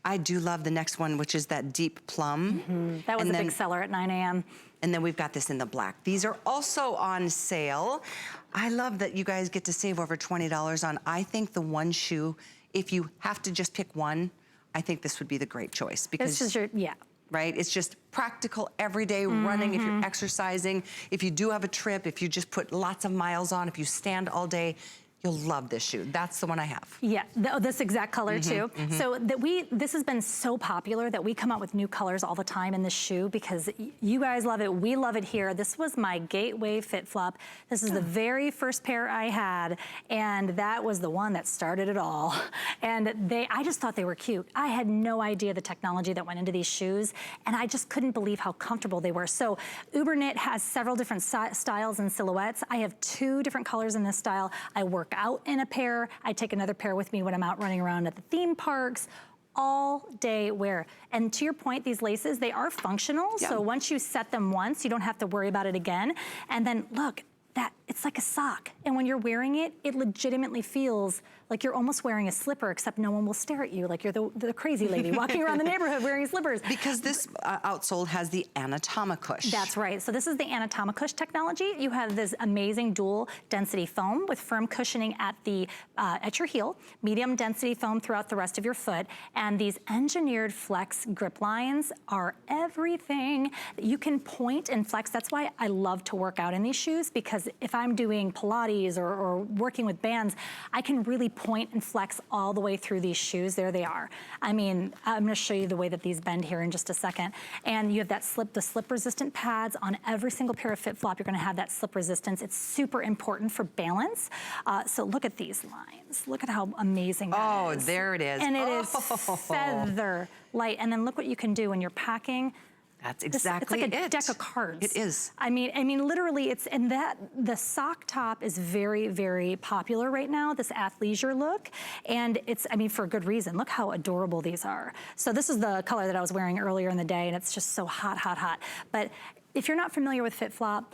I do love the next one, which is that deep plum. That was a big seller at 9 a.m. And then we've got this in the black. These are also on sale. I love that you guys get to save over $20 on, I think, the one shoe. If you have to just pick one, I think this would be the great choice, because this is your, right? It's just practical, everyday running, if you're exercising, if you do have a trip, if you just put lots of miles on, if you stand all day, you'll love this shoe. That's the one I have. Yeah, this exact color too. So this has been so popular that we come out with new colors all the time in this shoe, because you guys love it, we love it here. This was my gateway FitFlop. This is the very first pair I had, and that was the one that started it all. And I just thought they were cute. I had no idea the technology that went into these shoes, and I just couldn't believe how comfortable they were. So Uberknit has several different styles and silhouettes. I have 2 different colors in this style. I work out in a pair. I take another pair with me when I'm out running around at the theme parks. All day wear. And to your point, these laces, they are functional. So once you set them once, you don't have to worry about it again. And then look, it's like a sock. And when you're wearing it, it legitimately feels like you're almost wearing a slipper, except no one will stare at you like you're the crazy lady walking around the neighborhood wearing slippers. Because this outsole has the anatomic cush. That's right. So this is the anatomic cush technology. You have this amazing dual density foam with firm cushioning at your heel, medium density foam throughout the rest of your foot, and these engineered flex grip lines are everything. You can point and flex. That's why I love to work out in these shoes, because if I'm doing Pilates or working with bands, I can really point and flex all the way through these shoes. There they are. I mean, I'm gonna show you the way that these bend here in just a second. And you have that the slip resistant pads on every single pair of FitFlop. You're gonna have that slip resistance. It's super important for balance. So look at these lines. Look at how amazing that is. Oh, there it is. And it is feather light. And then look what you can do when you're packing. That's exactly it. It's like a deck of cards. It is. I mean, literally, the sock top is very, very popular right now, this athleisure look, and it's, for a good reason. Look how adorable these are. So this is the color that I was wearing earlier in the day, and it's just so hot, hot, hot. But if you're not familiar with FitFlop,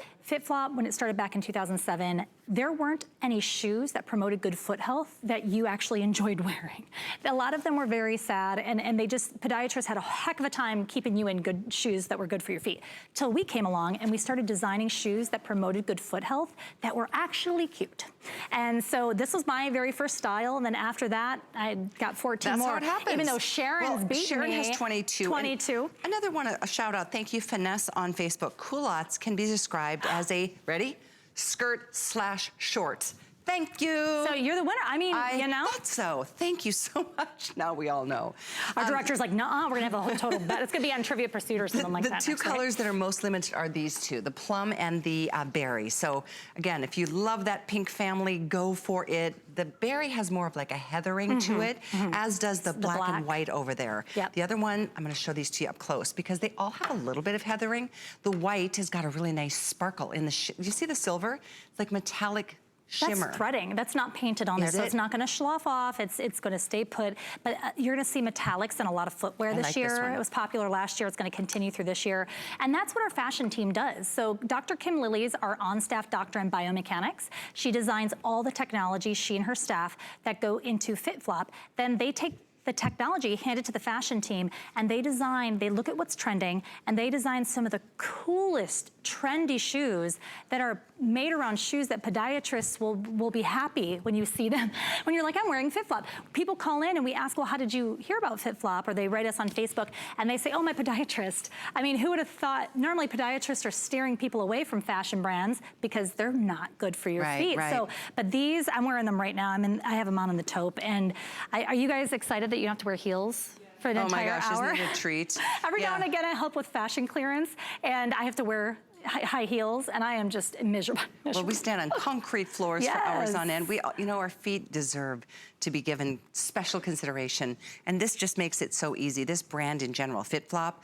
when it started back in 2007, there weren't any shoes that promoted good foot health that you actually enjoyed wearing. A lot of them were very sad, and podiatrists had a heck of a time keeping you in good shoes that were good for your feet. Till we came along and we started designing shoes that promoted good foot health that were actually cute. And so this was my very first style, and then after that, I got 14 more. That's how it happens. Even though Sharon's beating Sharon me. has 22. 22. Another one, a shout out, thank you, Finesse on Facebook. Culottes can be described as a, ready? Skirt/shorts. Thank you. So you're the winner. I mean, you know. I thought so. Thank you so much. Now we all know. Our director's like, nuh-uh, we're gonna have a whole total bet. It's gonna be on Trivia Pursuit or something like that. The two colors that are most limited are these two, the plum and the berry. So again, if you love that pink family, go for it. The berry has more of like a heathering to it, as does the black and white over there. Yep. The other one, I'm gonna show these to you up close because they all have a little bit of heathering. The white has got a really nice sparkle in the, do you see the silver? It's like metallic shimmer. That's threading. That's not painted on there, so it's not going to slough off. It's going to stay put. But you're going to see metallics in a lot of footwear this year. It was popular last year. It's going to continue through this year. And that's what our fashion team does. So Dr. Kim Lilly's our on-staff doctor in biomechanics. She designs all the technology, she and her staff, that go into FitFlop. Then they take the technology, hand it to the fashion team, and they look at what's trending, and they design some of the coolest, trendy shoes that are made around shoes that podiatrists will be happy when you see them. When you're like, I'm wearing FitFlop. People call in and we ask, well, how did you hear about FitFlop? Or they write us on Facebook and they say, oh, my podiatrist. I mean, who would have thought, normally podiatrists are steering people away from fashion brands because they're not good for your feet. So, but these, I'm wearing them right now. I have them on the taupe. And are you guys excited that you don't have to wear heels for an entire hour? Oh my gosh, isn't it a treat? Every now and again I help with fashion clearance and I have to wear high heels and I am just miserable. Well, we stand on concrete floors for hours on end. You know, our feet deserve to be given special consideration, and this just makes it so easy. This brand in general, FitFlop,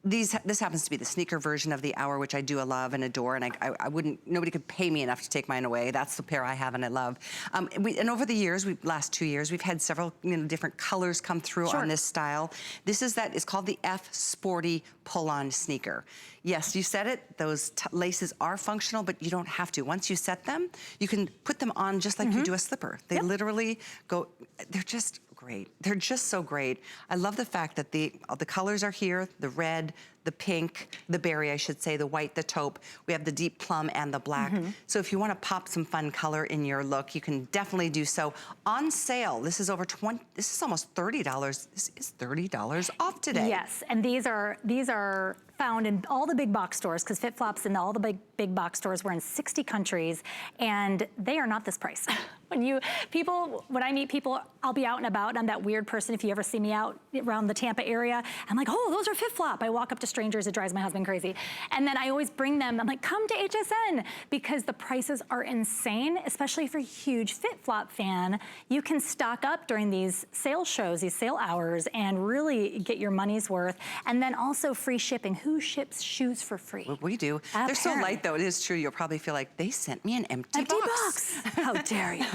this happens to be the sneaker version of the Hour, which I do love and adore, and I wouldn't, nobody could pay me enough to take mine away. That's the pair I have and I love. And over the years, last 2 years, we've had several different colors come through on this style. It's called the F Sporty Pull-On Sneaker. Yes, you said it, those laces are functional, but you don't have to. Once you set them, you can put them on just like you do a slipper. They literally go, they're just great. They're just so great. I love the fact that the colors are here, the red, the pink, the berry, I should say, the white, the taupe. We have the deep plum and the black. So if you want to pop some fun color in your look, you can definitely do so. On sale, this is almost $30. This is $30 off today. Yes, and these are found in all the big box stores because FitFlop's in all the big box stores. We're in 60 countries, and they are not this price. When I meet people, I'll be out and about, and I'm that weird person, if you ever see me out around the Tampa area, I'm like, oh, those are FitFlop. I walk up to strangers, it drives my husband crazy. And then I always bring them, I'm like, come to HSN, because the prices are insane, especially if you're a huge FitFlop fan. You can stock up during these sale shows, these sale hours, and really get your money's worth. And then also free shipping. Who ships shoes for free? Well, we do. They're so light, though. It is true. You'll probably feel like they sent me an empty box. How dare you?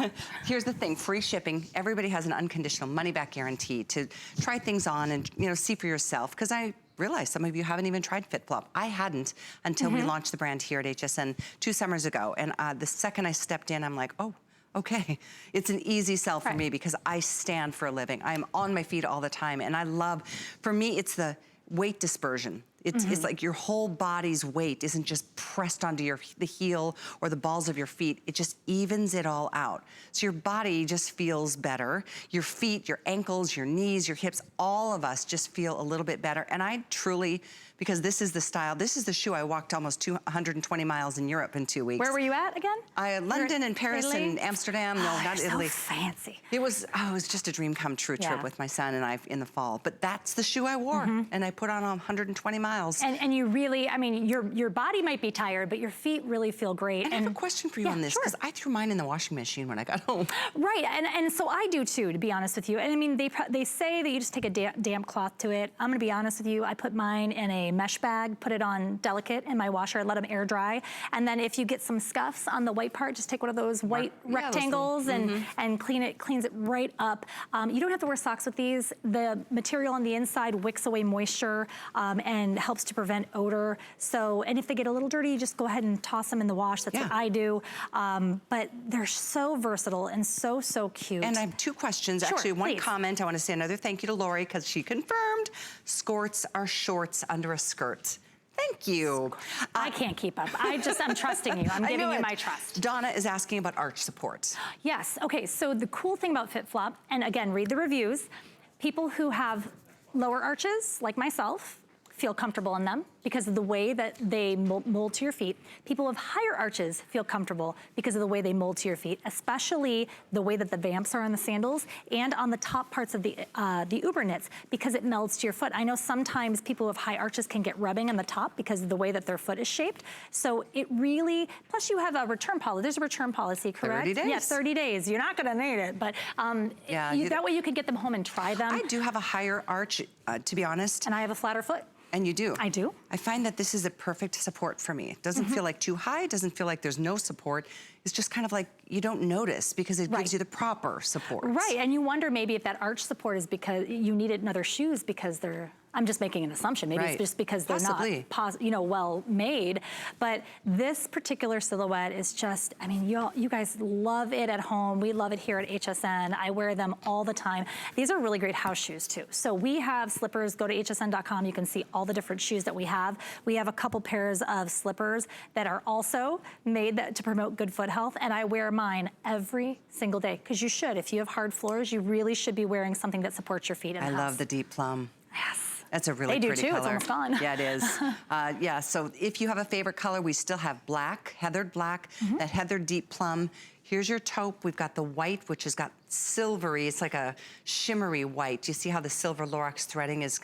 Here's the thing, free shipping. Everybody has an unconditional money-back guarantee to try things on and see for yourself, because I realize some of you haven't even tried FitFlop. I hadn't until we launched the brand here at HSN 2 summers ago, and the second I stepped in, I'm like, oh, okay. It's an easy sell for me because I stand for a living. I'm on my feet all the time, and I love, for me, it's the weight dispersion. It's like your whole body's weight isn't just pressed onto the heel or the balls of your feet. It just evens it all out. So your body just feels better. Your feet, your ankles, your knees, your hips, all of us just feel a little bit better. And I truly, because this is the style, this is the shoe I walked almost 120 miles in Europe in 2 weeks. Where were you at again? London and Paris and Amsterdam. No, not Italy. So fancy. It was just a dream come true trip with my son and I in the fall. But that's the shoe I wore, and I put on 120 miles. And you really, I mean, your body might be tired, but your feet really feel great. And I have a question for you on this, because I threw mine in the washing machine when I got home. Right, and so I do too, to be honest with you. And I mean, they say that you just take a damp cloth to it. I'm gonna be honest with you, I put mine in a mesh bag, put it on delicate in my washer, let them air dry. And then if you get some scuffs on the white part, just take one of those white rectangles and cleans it right up. You don't have to wear socks with these. The material on the inside wicks away moisture and helps to prevent odor. So, and if they get a little dirty, you just go ahead and toss them in the wash. That's what I do. But they're so versatile and so cute. And I have 2 questions. Actually, one comment. I want to say another thank you to Lori, because she confirmed skirts are shorts under a skirt. Thank you. I can't keep up. I'm trusting you. I'm giving you my trust. Donna is asking about arch support. Yes, okay, so the cool thing about FitFlop, and again, read the reviews, people who have lower arches, like myself, feel comfortable in them. because of the way that they mold to your feet. People with higher arches feel comfortable because of the way they mold to your feet, especially the way that the vamps are on the sandals and on the top parts of the Uberknits, because it melds to your foot. I know sometimes people with high arches can get rubbing on the top because of the way that their foot is shaped. So it really, plus you have a return policy. There's a return policy, correct? 30 days. Yeah, 30 days. You're not gonna need it, but that way you could get them home and try them. I do have a higher arch, to be honest. And I have a flatter foot. And you do? I do. I find that this is a perfect support for me. It doesn't feel like too high, it doesn't feel like there's no support. It's just kind of like you don't notice because it gives you the proper support. Right, and you wonder maybe if that arch support is because you needed another shoes because they're, I'm just making an assumption, maybe it's just because they're not well made. But this particular silhouette is just, I mean, you guys love it at home. We love it here at HSN. I wear them all the time. These are really great house shoes too. So we have slippers, go to hsn.com, you can see all the different shoes that we have. We have a couple pairs of slippers that are also made to promote good foot health, and I wear mine every single day, because you should. If you have hard floors, you really should be wearing something that supports your feet in the house. I love the deep plum. Yes. That's a really pretty color. They do too, it's almost gone. Yeah, it is. Yeah, so if you have a favorite color, we still have black, heathered black, that heathered deep plum. Here's your taupe. We've got the white, which has got silvery, it's like a shimmery white. You see how the silver Lorax threading is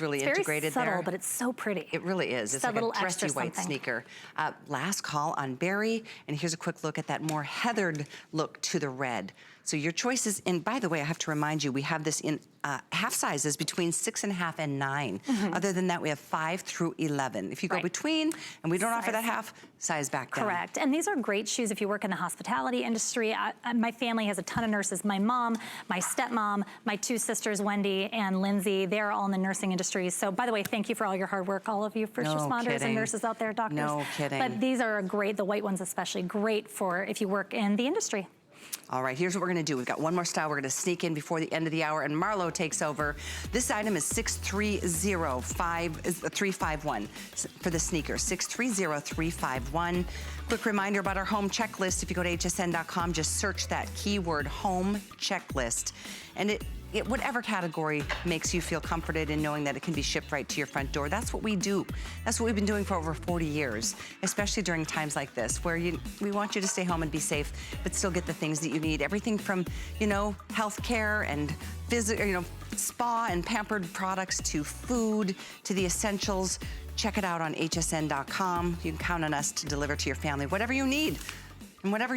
really integrated there? It's very subtle, but it's so pretty. It really is. It's like a dressy white sneaker. Last call on berry, and here's a quick look at that more heathered look to the red. So your choices, and by the way, I have to remind you, we have this in half sizes between 6.5 and 9. Other than that, we have 5 through 11. If you go between, and we don't offer that half, size back down. Correct, and these are great shoes if you work in the hospitality industry. My family has a ton of nurses. My mom, my stepmom, my 2 sisters, Wendy and Lindsay, they're all in the nursing industry. So by the way, thank you for all your hard work, all of you first responders and nurses out there, doctors. No kidding. But these are great, the white ones especially, great for if you work in the industry. All right, here's what we're gonna do. We've got one more style we're gonna sneak in before the end of the hour, and Marlo takes over. This item is 630351 for the sneaker, 630351. Quick reminder about our home checklist. If you go to hsn.com, just search that keyword home checklist. And whatever category makes you feel comforted in knowing that it can be shipped right to your front door. That's what we do. That's what we've been doing for over 40 years, especially during times like this, where we want you to stay home and be safe, but still get the things that you need. Everything from, healthcare and spa and pampered products to food to the essentials. Check it out on hsn.com. You can count on us to deliver to your family whatever you need and whenever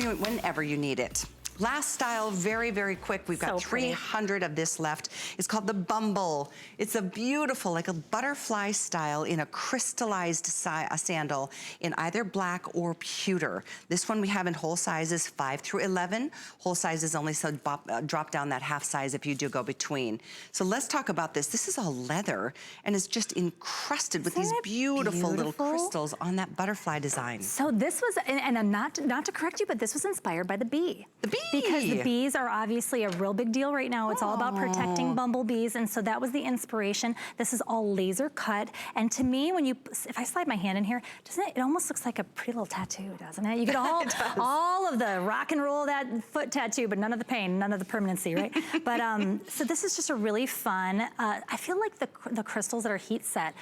you need it. Last style, very, very quick. We've got 300 of this left. It's called the Bumble. It's a beautiful, like a butterfly style in a crystallized sandal in either black or pewter. This one we have in whole sizes 5 through 11. Whole sizes only, so drop down that half size if you do go between. So let's talk about this. This is all leather and it's just encrusted with these beautiful little crystals on that butterfly design. So this was, and I'm not to correct you, but this was inspired by the bee. The bee! Because the bees are obviously a real big deal right now. It's all about protecting bumblebees, and so that was the inspiration. This is all laser cut, and to me, if I slide my hand in here, doesn't it almost looks like a pretty little tattoo, doesn't it? You get all of the rock and roll of that foot tattoo, but none of the pain, none of the permanency, right? But so this is just a really fun. I feel like the crystals that are heat set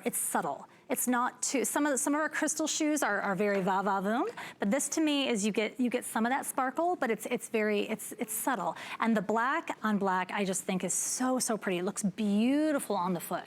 it's subtle. It's not too, some of our crystal shoes are very va-va-voom, but this to me is you get some of that sparkle, but it's subtle. And the black on black, I just think is so pretty. It looks beautiful on the foot.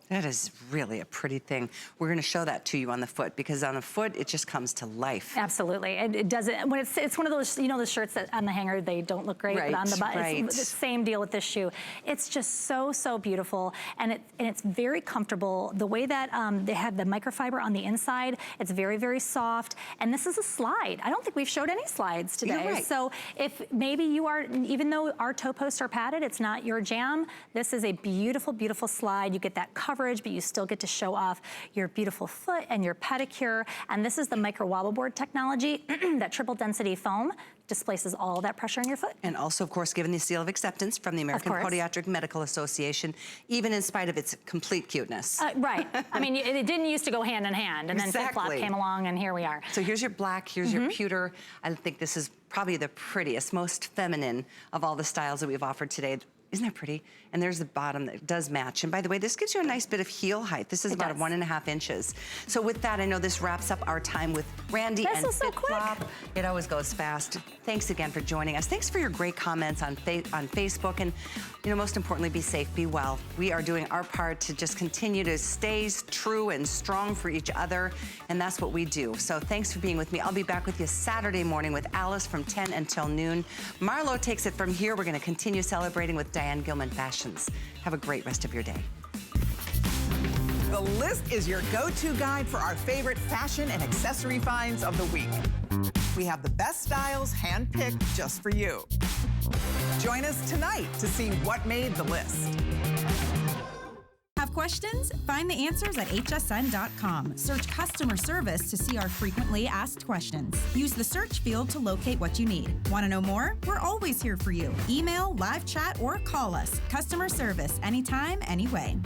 That is really a pretty thing. We're going to show that to you on the foot, because on the foot, it just comes to life. Absolutely. And it doesn't, when it's one of those, the shirts that on the hanger, they don't look great, but on the butt, it's the same deal with this shoe. It's just so beautiful. And it's very comfortable. The way that they have the microfiber on the inside, it's very soft. And this is a slide. I don't think we've showed any slides today. You're right. So if maybe you are, even though our toe posts are padded, it's not your jam, this is a beautiful slide. You get that coverage, but you still get to show off your beautiful foot and your pedicure. And this is the micro wobble board technology. That triple density foam displaces all that pressure in your foot. And also, of course, given the seal of acceptance from the American Podiatric Medical Association, even in spite of its complete cuteness. Right. I mean, it didn't used to go hand in hand, and then FitFlop came along, and here we are. So here's your black, here's your pewter. I think this is probably the prettiest, most feminine of all the styles that we've offered today. Isn't that pretty? And there's the bottom that does match. And by the way, this gives you a nice bit of heel height. This is about 1.5 inches. So with that, I know this wraps up our time with Randy and was so FitFlop. quick. It always goes fast. Thanks again for joining us. Thanks for your great comments on Facebook. And, you know, most importantly, be safe, be well. We are doing our part to just continue to stay true and strong for each other. And that's what we do. So thanks for being with me. I'll be back with you Saturday morning with Alice from 10 until noon. Marlo takes it from here. We're going to continue celebrating with Diane Gilman Fashions. Have a great rest of your day. The List is your go-to guide for our favorite fashion and accessory finds of the week. We have the best styles handpicked just for you. Join us tonight to see what made the list. Have questions? Find the answers at hsn.com. Search customer service to see our frequently asked questions. Use the search field to locate what you need. Want to know more? We're always here for you. Email, live chat, or call us. Customer service, anytime, anyway.